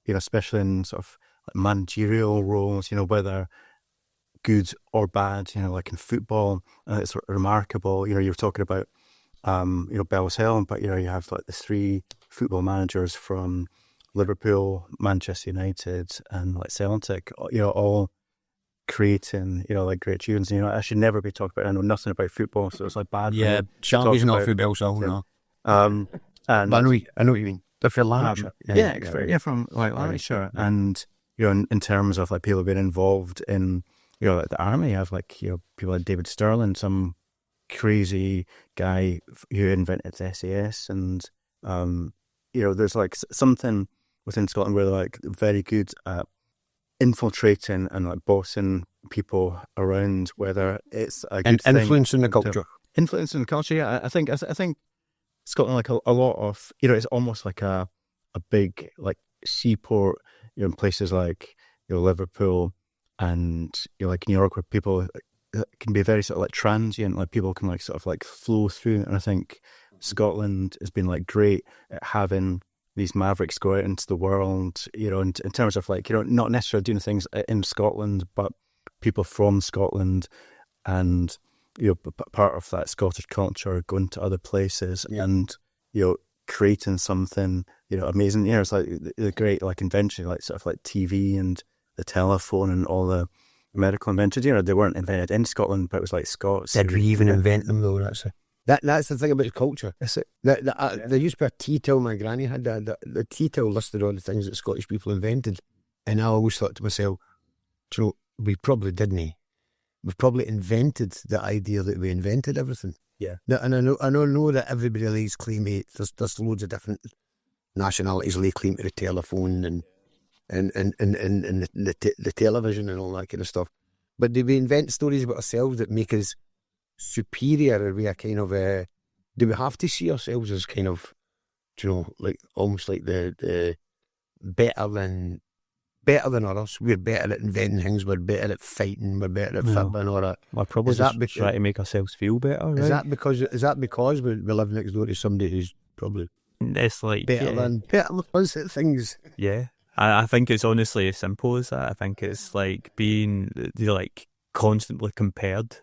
you know, especially in sort of like managerial roles, you know, whether good or bad, you know, like in football. It's sort of remarkable. You know, you're talking about, you know, Bellshill, but, you know, you have like the 3 football managers from Liverpool, Manchester United, and like Celtic, you know, all creating, you know, like great tunes. You know, I should never be talking about. I know nothing about football, so it's like bad. Yeah, Charlie's not for Bellshill, no. And But I know what you mean. They're for Lanarkshire. From like Lanarkshire, and you know, in terms of like people being involved in, you know, like the army, you have like, you know, people like David Stirling, some crazy guy who invented the SAS, and you know, there's like something within Scotland where they're like very good at infiltrating and like bossing people around, whether it's a good and influencing the culture. Influencing the culture, yeah. I think Scotland, like a lot of, you know, it's almost like a big like seaport, you know, in places like, you know, Liverpool and, you know, like New York, where people can be very sort of like transient, like people can like sort of like flow through. And I think Scotland has been like great at having these mavericks go out into the world, you know, in terms of like, you know, not necessarily doing things in Scotland, but people from Scotland and, you know, part of that Scottish culture going to other places and, you know, creating something, you know, amazing. You know, it's like the great like invention, like sort of like TV and the telephone and all the medical inventions. You know, they weren't invented in Scotland, but it was like Scots. Did we even invent them though? That's the thing about culture. There used to be a tea towel. My granny had the tea towel listed all the things that Scottish people invented, and I always thought to myself, you know, we probably didn't. We've probably invented the idea that we invented everything. Yeah. And I know that everybody lays claim to there's loads of different nationalities lay claim to the telephone and the television and all that kind of stuff. But do we invent stories about ourselves that make us superior? Are we a kind of do we have to see ourselves as kind of, you know, like almost like the better than others? We're better at inventing things, we're better at fighting, we're better at fibbing, or Well, probably just try to make ourselves feel better, right? Is that because we live next door to somebody who's probably it's like better than us at things? Yeah. I think it's honestly as simple as that. I think it's like being like constantly compared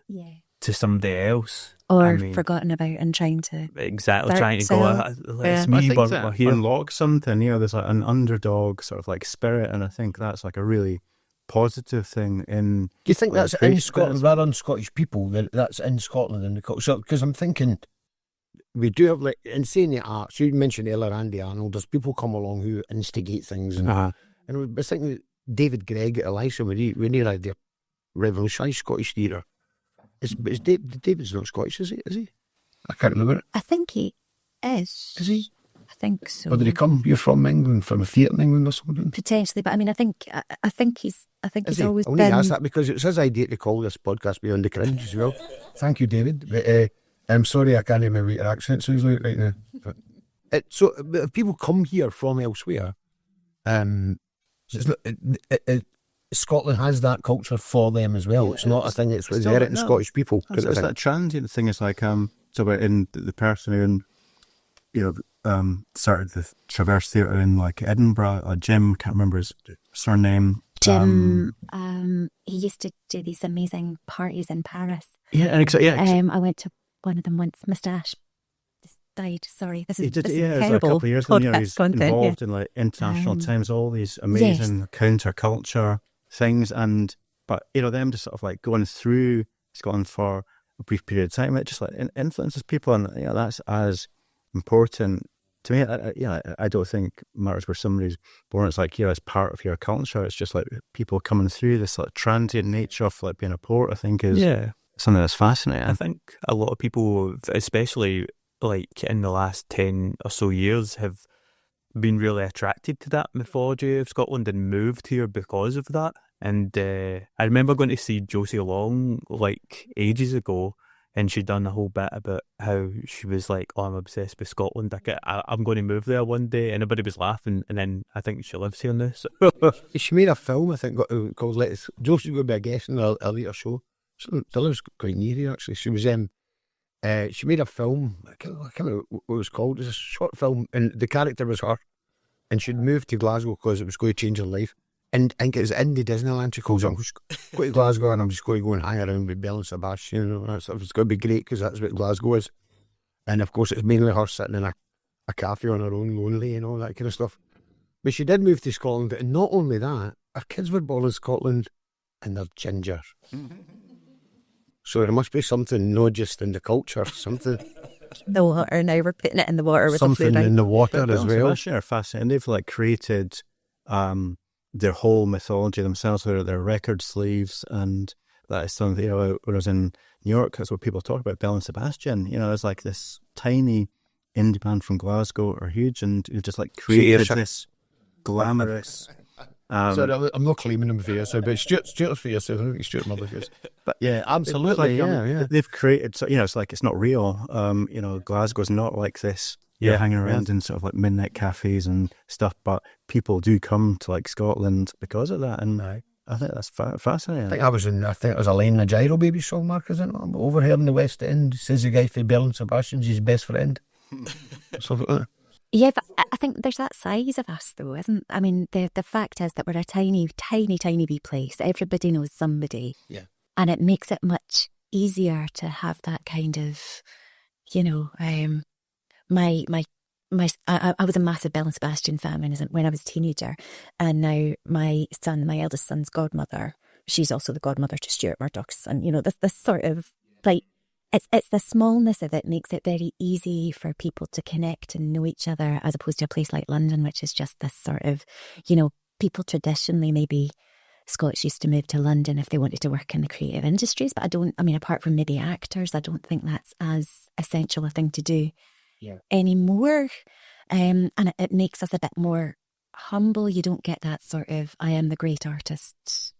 to somebody else. Or forgotten about and trying to... Exactly, trying to go, it's me, but we're here. Unlock something, you know, there's like an underdog sort of like spirit, and I think that's like a really positive thing in... Do you think that's in Scotland, rather than Scottish people, that's in Scotland in the culture? Because I'm thinking, we do have like, insane the arts, you mentioned earlier Andy Arnold, there's people come along who instigate things, and I was thinking David Gregg at Elisha, when he had the revolutionised Scottish theatre. David's not Scottish, is he? I can't remember it. I think he is. Is he? I think so. Or did he come? You're from England, from a theatre in England or something? Potentially, but I mean, I think he's always been... I only asked that because it's his idea to call this podcast Beyond the Cringe as well. Thank you, David. But I'm sorry I can't remember what your accent sounds like right now. But if people come here from elsewhere, Scotland has that culture for them as well. It's not a thing that's inherent in Scottish people. It's that transient thing. It's like so in the person who, you know, started the Traverse Theatre in like Edinburgh. Jim, can't remember his surname. Jim, he used to do these amazing parties in Paris. Yeah, and I went to one of them once. Moustache, died. Sorry, this He is did, this yeah, is it was like a terrible couple of years ago. You know, podcast he's content. involved in like International Times, all these amazing counterculture things, but you know, them just sort of like going through Scotland for a brief period of time, it just like influences people, and you know, that's as important to me. I don't think it matters where somebody's born. It's like, you know, as part of your culture. It's just like people coming through this like transient nature of like being a port, I think is something that's fascinating. I think a lot of people, especially like in the last 10 or so years, have been really attracted to that mythology of Scotland and moved here because of that. And I remember going to see Josie Long like ages ago, and she'd done a whole bit about how she was like, "Oh, I'm obsessed with Scotland. I'm going to move there one day." And everybody was laughing, and then I think she lives here now. So. She made a film, I think, called Let's. Josie's going to be a guest in a later show. She lives quite near here, actually. She was she made a film. I can't remember what it was called. It was a short film, and the character was her. And she'd moved to Glasgow because it was going to change her life. And I think it was in the Disneyland. She calls, "I'm just going to Glasgow and I'm just going to go and hang around with Belle and Sebastian." You know, it's going to be great because that's what Glasgow is. And of course, it's mainly her sitting in a cafe on her own, lonely and all that kind of stuff. But she did move to Scotland, and not only that, her kids were born in Scotland and they're ginger. So there must be something, not just in the culture, something. The water, now we're putting it in the water with something the fluoride. in the water as well. Sebastian are fascinating. They've like created their whole mythology themselves, their record sleeves, and that is something, you know, when I was in New York, that's what people talk about, Belle and Sebastian. You know, it's like this tiny indie band from Glasgow are huge, and you just like created this glamorous. Sorry, I'm not claiming them for yourself, but Stuart's for yourself. I think Stuart Mother for yourself. But yeah, absolutely, yeah. They've created, so you know, it's like it's not real. You know, Glasgow's not like this. You're hanging around in sort of like midnight cafes and stuff, but people do come to like Scotland because of that, and I think that's fascinating. I think it was a line in a Gyro Baby song, Mark, isn't it? Over here in the West End, says the guy for Belle and Sebastian's his best friend. Something like that. Yeah, but I think there's that size of us, though, isn't? I mean, the fact is that we're a tiny, tiny, tiny wee place. Everybody knows somebody. Yeah. And it makes it much easier to have that kind of, you know, I was a massive Belle and Sebastian fan when I was a teenager, and now my eldest son's godmother, she's also the godmother to Stuart Murdoch's son. You know, this sort of like it's the smallness of it makes it very easy for people to connect and know each other, as opposed to a place like London, which is just this sort of, you know, people traditionally, maybe Scots used to move to London if they wanted to work in the creative industries, but apart from maybe actors, I don't think that's as essential a thing to do anymore. And it makes us a bit more humble. You don't get that sort of, I am the great artist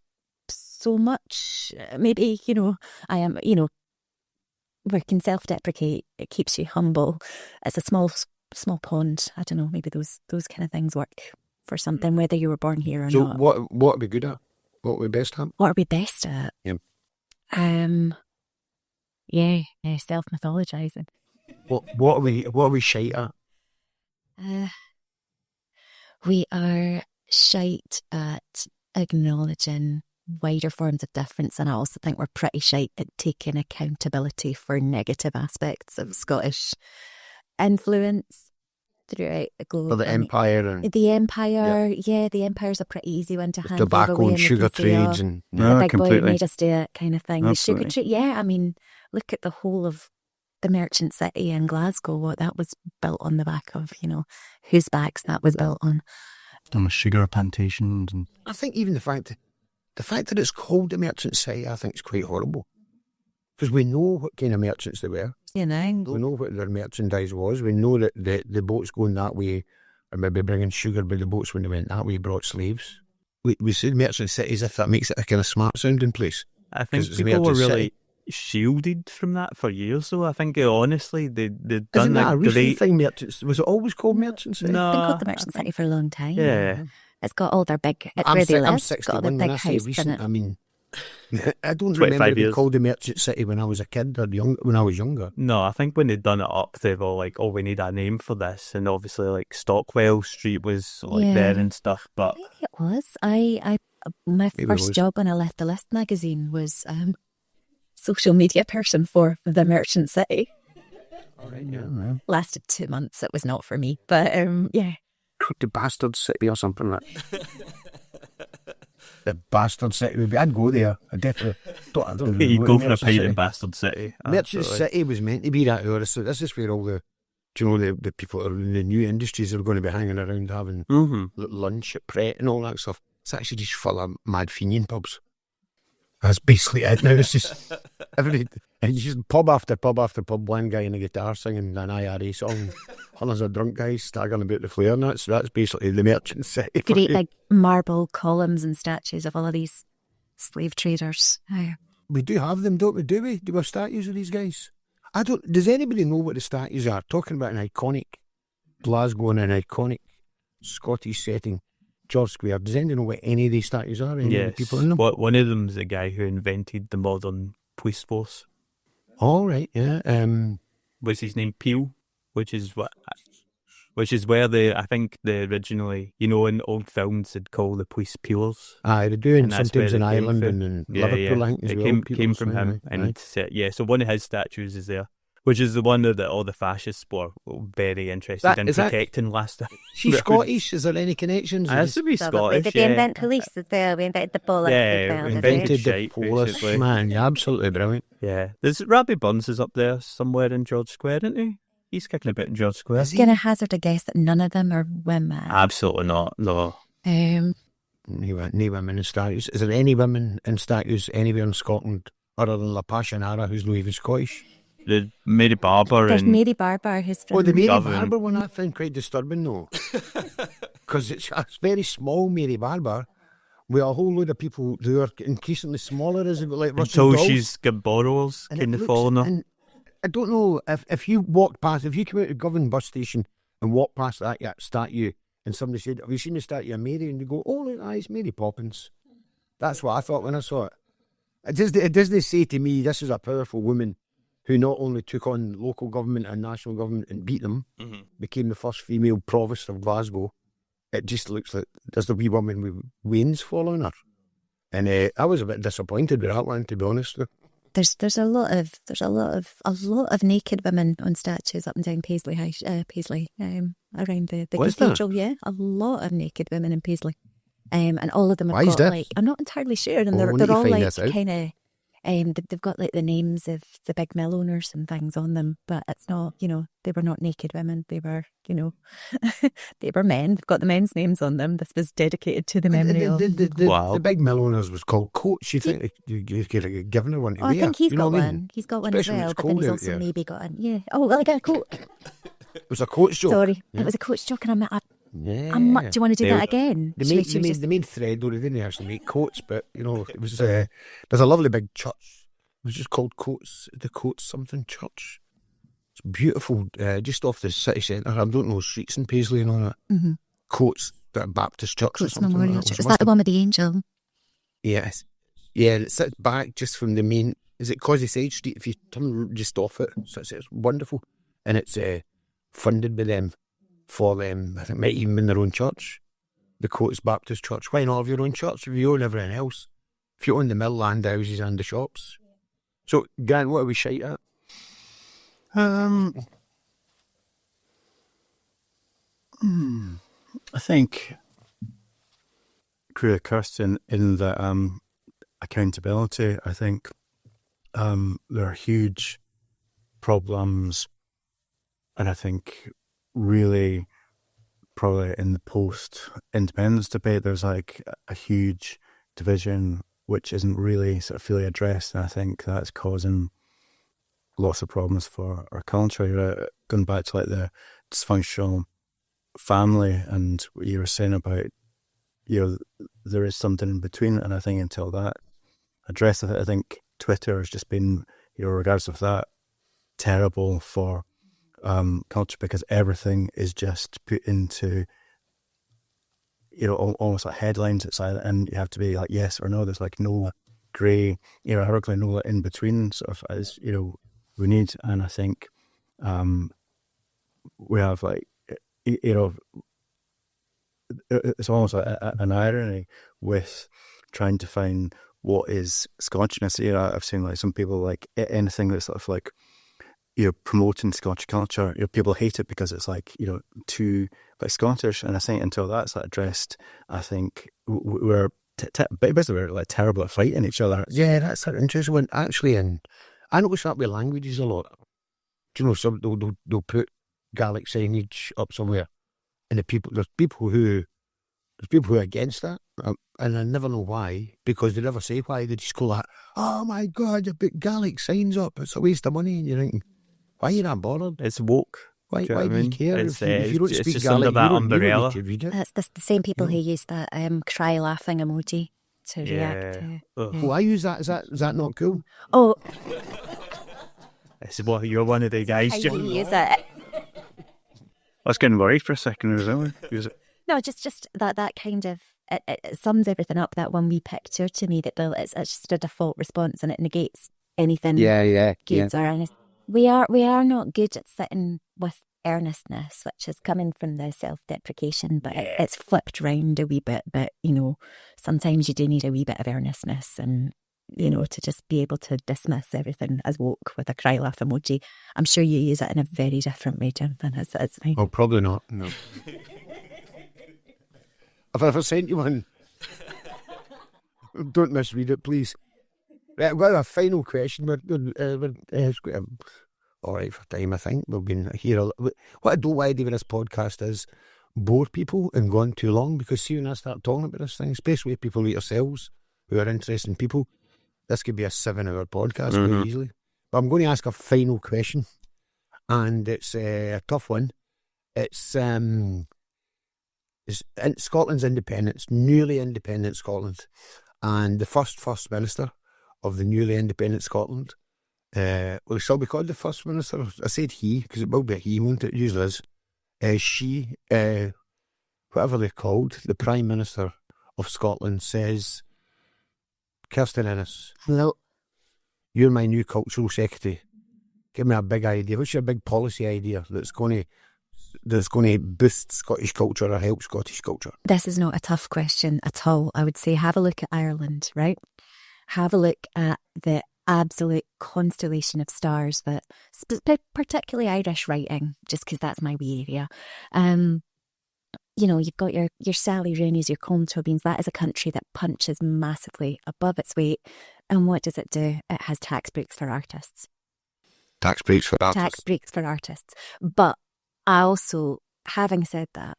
so much. Maybe, you know, I am, you know, we can self-deprecate. It keeps you humble. It's a small pond. I don't know, maybe those kind of things work for something, whether you were born here or not. So what are we good at? What are we best at? What are we best at? Self-mythologizing. What are we shite at? We are shite at acknowledging wider forms of difference, and I also think we're pretty shite at taking accountability for negative aspects of Scottish influence throughout the globe. For the empire and the empire, the empire's a pretty easy one to hand. tobacco and sugar trades and the big completely. boy made us do it kind of thing. Absolutely. The sugar trade, I mean, look at the whole of the merchant city in Glasgow. What that was built on the back of, you know, whose backs that was built on. And sugar plantations, and I think even the fact that it's called the merchant city, I think is quite horrible. Because we know what kind of merchants they were. You know. We know what their merchandise was. We know that the boats going that way, or maybe bringing sugar by the boats when they went that way, brought slaves. We said merchant cities if that makes it a kind of smart sounding place. I think people were really shielded from that for years, though. I think honestly they'd done Isn't that a recent great thing, merchants? Was it always called merchant city? No. It's been called the merchant city for a long time. Yeah. It's got all their big, I'm where they live, I'm it's got all the 61 big when I say houses in recent. it. I mean, I don't 25 remember it being years. called the merchant city when I was a kid or when I was younger. No, I think when they'd done it up, they were like, "Oh, we need a name for this," and obviously, like Stockwell Street was like there and stuff. But Maybe it was. My Maybe it first was. job when I left the List magazine was social media person for the Merchant City. Right, yeah. Lasted 2 months. It was not for me. But yeah. The Bastard City or something like that. The Bastard City would be. I'd go there. I definitely. I don't know. You'd go for a Merchant pint City. in Bastard City. Merchant Absolutely. City was meant to be that area, so this is where all the, do you know, the people that are in the new industries are going to be hanging around having lunch at Pret and all that stuff. It's actually just full of mad Fenian pubs. That's basically it now. It's just and it's just pub after pub after pub, one guy in a guitar singing an IRA song, hundreds of drunk guys staggering about the flare, and that's basically the Merchant City. Great big marble columns and statues of all of these slave traders. Oh. We do have them, don't we? Do we? Do we have statues of these guys? I don't. Does anybody know what the statues are? Talking about an iconic Glasgow and an iconic Scottish setting, George Square. Does anybody know what any of these statues are? Any of the people in them? One of them's the guy who invented the modern police force. All right, yeah. Was his name Peel? Which is where I think the originally, you know, in old films they'd call the police peelers. Aye, they do, and And that's sometimes where in it came Ireland from. and in Liverpool, I think, as it well. came from him. And so one of his statues is there, which is the one that all the fascists were very interested in protecting last time. She's Scottish? Is there any connections? It has to be Scottish, Did they invent police as well? We invented the bollocks as well. we did invented we? Invented the shite, police, basically. man. Yeah, absolutely brilliant. Yeah. There's Robbie Burns is up there somewhere in George Square, isn't he? He's kicking a bit in George Square. Is he? Going to hazard a guess that none of them are women. Absolutely not, no. No women in statues. Is there any women in statues anywhere in Scotland other than La Passionara, who's not even Scottish? The Mary Barber There's and Mary Barber, who's from... Oh, the Mary Govan. Barber one I found quite disturbing though. Because it's a very small Mary Barber with a whole load of people who are increasingly smaller, is it like Russian until dolls? she's got borrowers And it kind of looks- following her. And I don't know if you walked past, if you come out of Govanhill bus station and walk past that statue and somebody said, have you seen the statue of Mary? And you go, oh, look, it's Mary Poppins. That's what I thought when I saw it. It doesn't say to me, this is a powerful woman who not only took on local government and national government and beat them, became the first female provost of Glasgow. It just looks like there's the wee woman with wings following her. And I was a bit disappointed with that one, to be honest. There's a lot of naked women on statues up and down Paisley around the What's that? cathedral. Yeah, a lot of naked women in Paisley, and all of them have Why is got that? like, I'm not entirely sure, and Oh, we need they're to all find like this out. kind of they've got like the names of the big mill owners and things on them, but it's not, they were not naked women. They were, they were men. They've got the men's names on them. This was dedicated to the memory of. Wow. The big mill owners was called Coates. You think you could given her one to Oh, wear? I think he's You know got what I mean? one. He's got one as Especially when well, it's but then cold he's out also there. maybe got yeah. Oh, well, I got a coat. It was a Coates joke. Sorry, Yeah. it was a coach joke, and Yeah. I'm do you want to do They- that again? They made thread, though they didn't actually make coats, but it was there's a lovely big church. It was just called Coates, the Coates something church. It's beautiful, just off the city centre. I don't know streets in Paisley and all that. Mm-hmm. Coates, that Baptist church or Coates something. Memorial like that. Church. Is that the one with the angel? Yes. Yeah, it sits back just from the main. Is it Causey Side Street? If you turn just off it, so it's wonderful, and it's funded by them for them. I think might even been their own church, the Coates Baptist Church. Why not have your own church if you own everything else? If you own the mill, land houses, and the shops. So, Grant, what are we shite at? I think Crew Kirstin in the accountability. I think there are huge problems, and I think really probably in the post-independence debate there's like a huge division which isn't really sort of fully addressed, and I think that's causing lots of problems for our culture. Going back to like the dysfunctional family and what you were saying about, there is something in between, and I think until that addressed, I think Twitter has just been, regardless of that, terrible for culture, because everything is just put into almost like headlines. It's like, and you have to be like yes or no. There's like no grey, hierarchically no in between sort of as we need. And I think we have like it's almost like an irony with trying to find what is Scotchness. I've seen like some people like anything that's sort of like you're promoting Scottish culture, people hate it because it's like, too like Scottish. And I think until that's like addressed, I think we're basically we're like terrible at fighting each other. Yeah, that's an interesting one. Actually, and I notice that with languages a lot. Do you know, some they'll put Gaelic signage up somewhere, and there's people who are against that, and I never know why, because they never say why. They just go like, "Oh my God, you put Gaelic signs up. It's a waste of money." And you're thinking, why are you not bothered? It's woke. Why Do you know you care? It's, If you don't it's speak just Gaelic, under that you don't umbrella. need to read it. That's the same people who use that cry laughing emoji to react to. Ugh. Oh, I use that. Is that not cool? Oh, This is what you're one of the guys. I Jim. use it. I was getting worried for a second as well. Use it. No, just that kind of it sums everything up. That one wee picture to me, that it's just a default response and it negates anything. Yeah. Goods or earnest. We are not good at sitting with earnestness, which is coming from the self-deprecation, but it's flipped round a wee bit. But sometimes you do need a wee bit of earnestness, and to just be able to dismiss everything as woke with a cry laugh emoji. I'm sure you use it in a very different way, Jonathan. It's fine. Oh, probably not. No. If I ever sent you one, don't misread it, please. Right, I've got a final question. We're all right for time, I think. We've been here. What I don't want to do with this podcast is bore people and go on too long, because see, when I start talking about this thing, especially with people like yourselves who are interesting people, this could be a 7-hour podcast very easily. But I'm going to ask a final question, and it's a tough one. It's Scotland's independence, newly independent Scotland, and the first Minister of the newly independent Scotland, will he still be called the First Minister? I said he, because it will be a he, won't it? It usually is. She, whatever they're called, the Prime Minister of Scotland says, Kirstin Innes, Hello. you're my new cultural secretary. Give me a big idea. What's your big policy idea that's going to boost Scottish culture or help Scottish culture? This is not a tough question at all. I would say have a look at Ireland, right? Have a look at the absolute constellation of stars that, particularly Irish writing, just because that's my wee area. You've got your Sally Rooney's, your Colm Tobins. That is a country that punches massively above its weight. And what does it do? It has tax breaks for artists. Tax breaks for artists. Tax breaks for artists. But I also, having said that,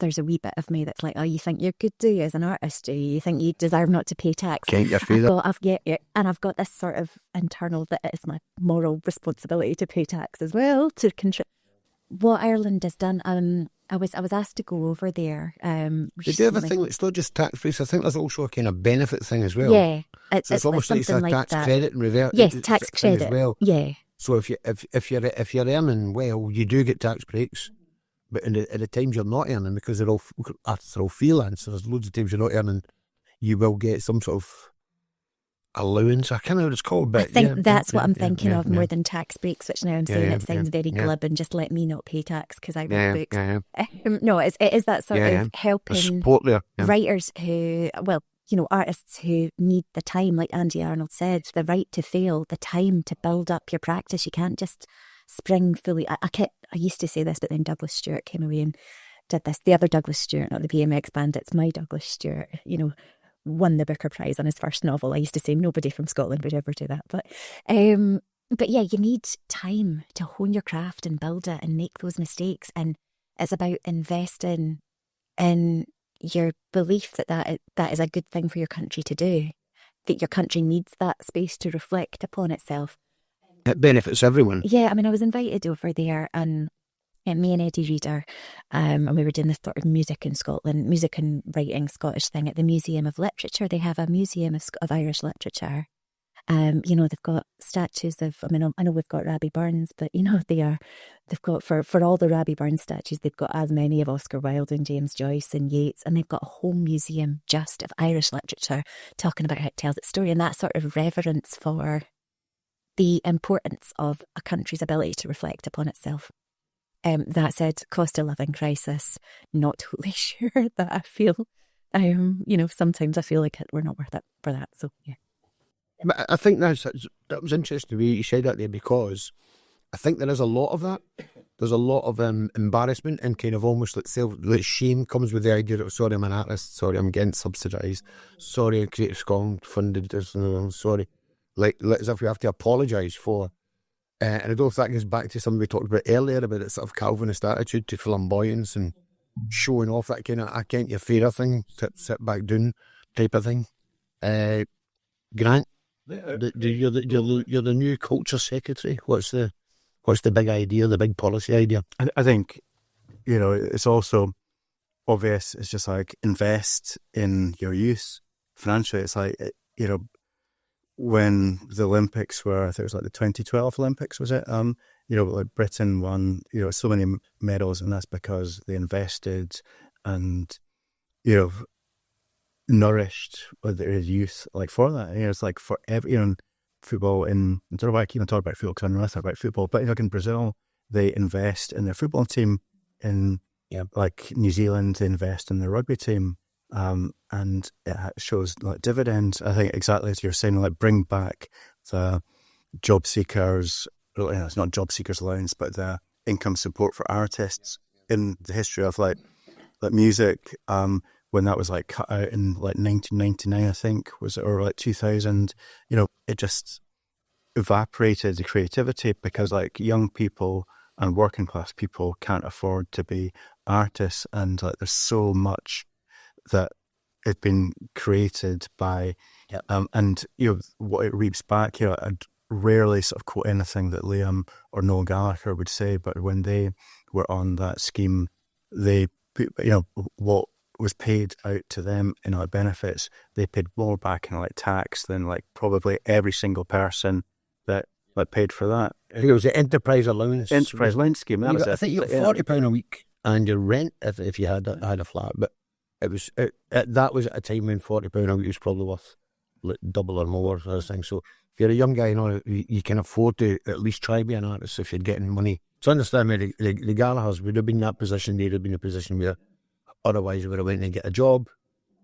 there's a wee bit of me that's like, oh, you think you're good, do you, as an artist? Do you think you deserve not to pay tax? Can't you feel it? I've got this sort of internal that it's my moral responsibility to pay tax as well, to contribute. What Ireland has done, I was asked to go over there. They do have a thing that's not just tax breaks. I think there's also a kind of benefit thing as well. Yeah, it's almost like it's a tax credit and revert. Yes, tax credit as well. Yeah. So if you're earning well, you do get tax breaks. But at the times you're not earning, because they're all artists are all freelance, so there's loads of times you're not earning, you will get some sort of allowance. I can't know what it's called, but I think that's what I'm thinking of more than tax breaks, which now I'm saying it sounds very glib and just let me not pay tax because I write books. No, it is that sort of helping support there. Writers who, artists who need the time, like Andy Arnold said, the right to fail, the time to build up your practice. You can't just spring fully. I used to say this, but then Douglas Stewart came away and did this. The other Douglas Stewart, not the BMX Bandits, my Douglas Stewart, won the Booker Prize on his first novel. I used to say nobody from Scotland would ever do that. But yeah, you need time to hone your craft and build it and make those mistakes. And it's about investing in your belief that is a good thing for your country to do, that your country needs that space to reflect upon itself. It benefits everyone. Yeah, I was invited over there, and me and Eddie Reader, and we were doing this sort of music in Scotland, music and writing Scottish thing at the Museum of Literature. They have a museum of Irish literature. They've got statues of, I know we've got Rabbie Burns, but they've got, for all the Rabbie Burns statues, they've got as many of Oscar Wilde and James Joyce and Yeats, and they've got a whole museum just of Irish literature talking about how it tells its story, and that sort of reverence for the importance of a country's ability to reflect upon itself. That said, cost of living crisis, not totally sure that I feel, sometimes I feel like we're not worth it for that, so yeah. But I think that was interesting the way you said that there, because I think there is a lot of that. There's a lot of embarrassment and kind of almost like shame comes with the idea of, sorry, I'm an artist, sorry, I'm getting subsidised, sorry, Creative Scotland funded this, sorry. Like as if we have to apologise for. And I don't know if that goes back to something we talked about earlier about that sort of Calvinist attitude to flamboyance and showing off, that kind of I can't your fairer thing, sit back down type of thing. Grant, you're the new culture secretary. What's the big idea, the big policy idea? I think, it's also obvious. It's just like invest in your youth financially. It's like, when the Olympics were, I think it was like the 2012 Olympics, was it? Like Britain won, so many medals, and that's because they invested and, nourished their youth like for that. It's like for every, football in, I don't know why I keep on talking about football because I don't know nothing about football, but in Brazil, they invest in their football team. In like New Zealand, they invest in their rugby team. And it shows like dividends. I think exactly as you're saying, like bring back the job seekers. It's not job seekers allowance, but the income support for artists. In the history of like music, when that was like cut out in like 1999, I think was it, or like 2000. It just evaporated the creativity because like young people and working class people can't afford to be artists, and like there's so much that had been created by, and what it reaps back. I'd rarely sort of quote anything that Liam or Noel Gallagher would say, but when they were on that scheme, they put, what was paid out to them in like benefits, they paid more back in like tax than like probably every single person that like paid for that. I think it was the enterprise allowance. Enterprise allowance scheme. That was I think you got £40 a week and your rent if you had a flat, but. It was that was at a time when £40 a week was probably worth like double or more sort of thing. So if you're a young guy, you can afford to at least try be an artist if you're getting money. So understand me, the Gallaghers would have been in that position. They'd have been in a position where otherwise they would have went and get a job.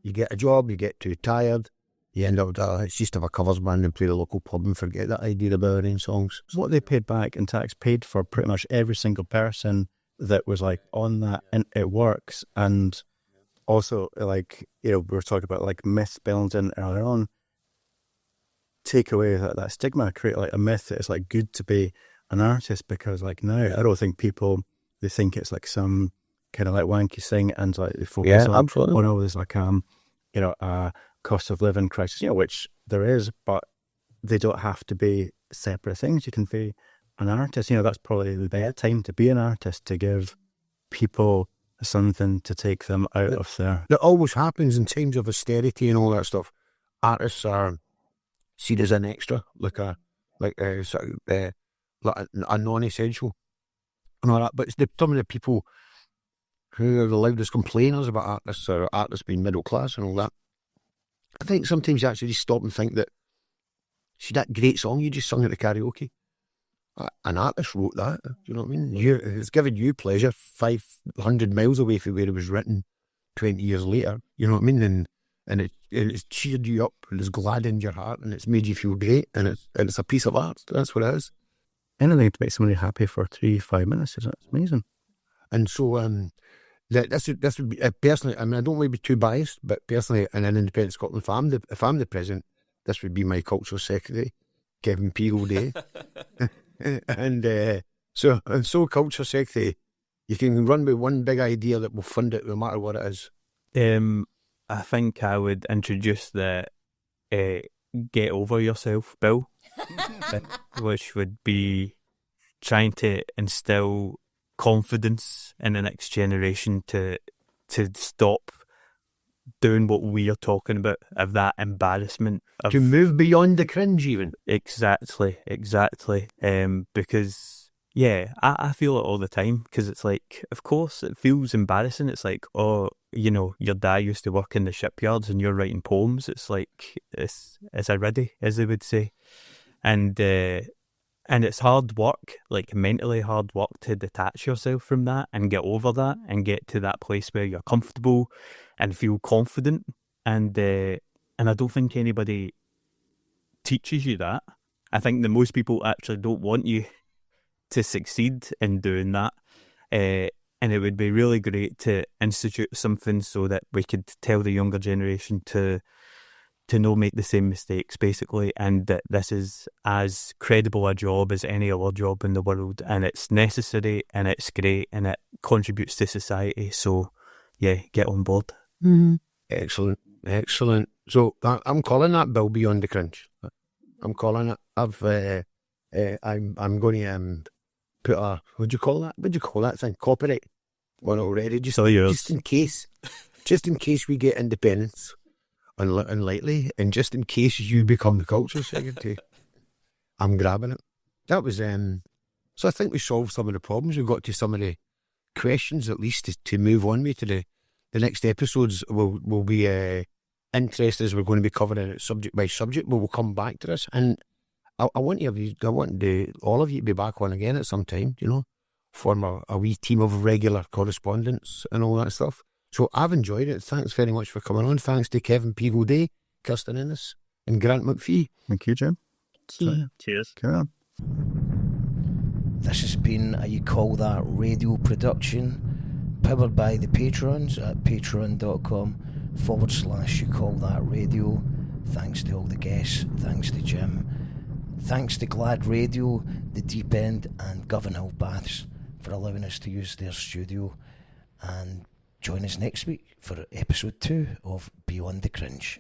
You get a job, you get too tired, you end up it's just have a covers band and play the local pub and forget that idea about writing songs. What they paid back in tax paid for pretty much every single person that was like on that, and it works. And also, like, we were talking about like myth building earlier on. Take away that stigma, create like a myth that it's like good to be an artist, because like now I don't think people, they think it's like some kind of like wanky thing, and like they focus on, absolutely. Oh no, there's like a cost of living crisis, which there is, but they don't have to be separate things. You can be an artist. That's probably the best time to be an artist, to give people something to take them out of there. That always happens in times of austerity and all that stuff. Artists are seen as an extra, like a non-essential and all that. But it's some of the people who are the loudest complainers about artists, or artists being middle class and all that. I think sometimes you actually just stop and think that, see that great song you just sung at the karaoke? An artist wrote that, do you know what I mean? It's given you pleasure 500 miles away from where it was written 20 years later, you know what I mean? And it's cheered you up, and it's gladdened your heart, and it's made you feel great, and it's a piece of art. That's what it is. Anything to make somebody happy for 3-5 minutes, is amazing. And so this would be personally, I mean, I don't want to be too biased, but personally, in an independent Scotland, if I'm the president, this would be my cultural secretary, Kevin P. Gilday. And so culture secretary, you can run with one big idea that will fund it no matter what it is. I think I would introduce the get over yourself bill, which would be trying to instill confidence in the next generation to stop doing what we are talking about, of that embarrassment. To move beyond the cringe even. Exactly. Because, I feel it all the time, because it's like, of course, it feels embarrassing. It's like, your dad used to work in the shipyards and you're writing poems. It's like, it's a riddy, as they would say. And it's hard work, like mentally hard work, to detach yourself from that and get over that and get to that place where you're comfortable and feel confident. And I don't think anybody teaches you that. I think that most people actually don't want you to succeed in doing that. And it would be really great to institute something so that we could tell the younger generation to not make the same mistakes, basically, and that this is as credible a job as any other job in the world, and it's necessary, and it's great, and it contributes to society. So, yeah, get on board. Mm-hmm. Excellent. So I'm calling that Bill Beyond the Cringe. I'm calling it. I'm going to put a, what do you call that thing? Copyright on it already, just in case we get independence unlikely, and just in case you become the culture secretary. I'm grabbing it. That was so I think we solved some of the problems. We got to some of the questions, at least, to move on with to the next episodes. Will be interesting, as we're going to be covering it subject by subject, but we'll come back to this. And I want all of you to be back on again at some time, form a wee team of regular correspondents and all that stuff. So I've enjoyed it. Thanks very much for coming on. Thanks to Kevin P. Gilday, Kirstin Innes, and Grant McPhee. Thank you, Jim. Cheers. Carry on. This has been a You Call That Radio production, powered by the patrons at patreon.com/You Call That Radio. Thanks to all the guests. Thanks to Jim. Thanks to Glad Radio, The Deep End, and Govanhill Baths for allowing us to use their studio. And join us next week for episode 2 of Beyond the Cringe.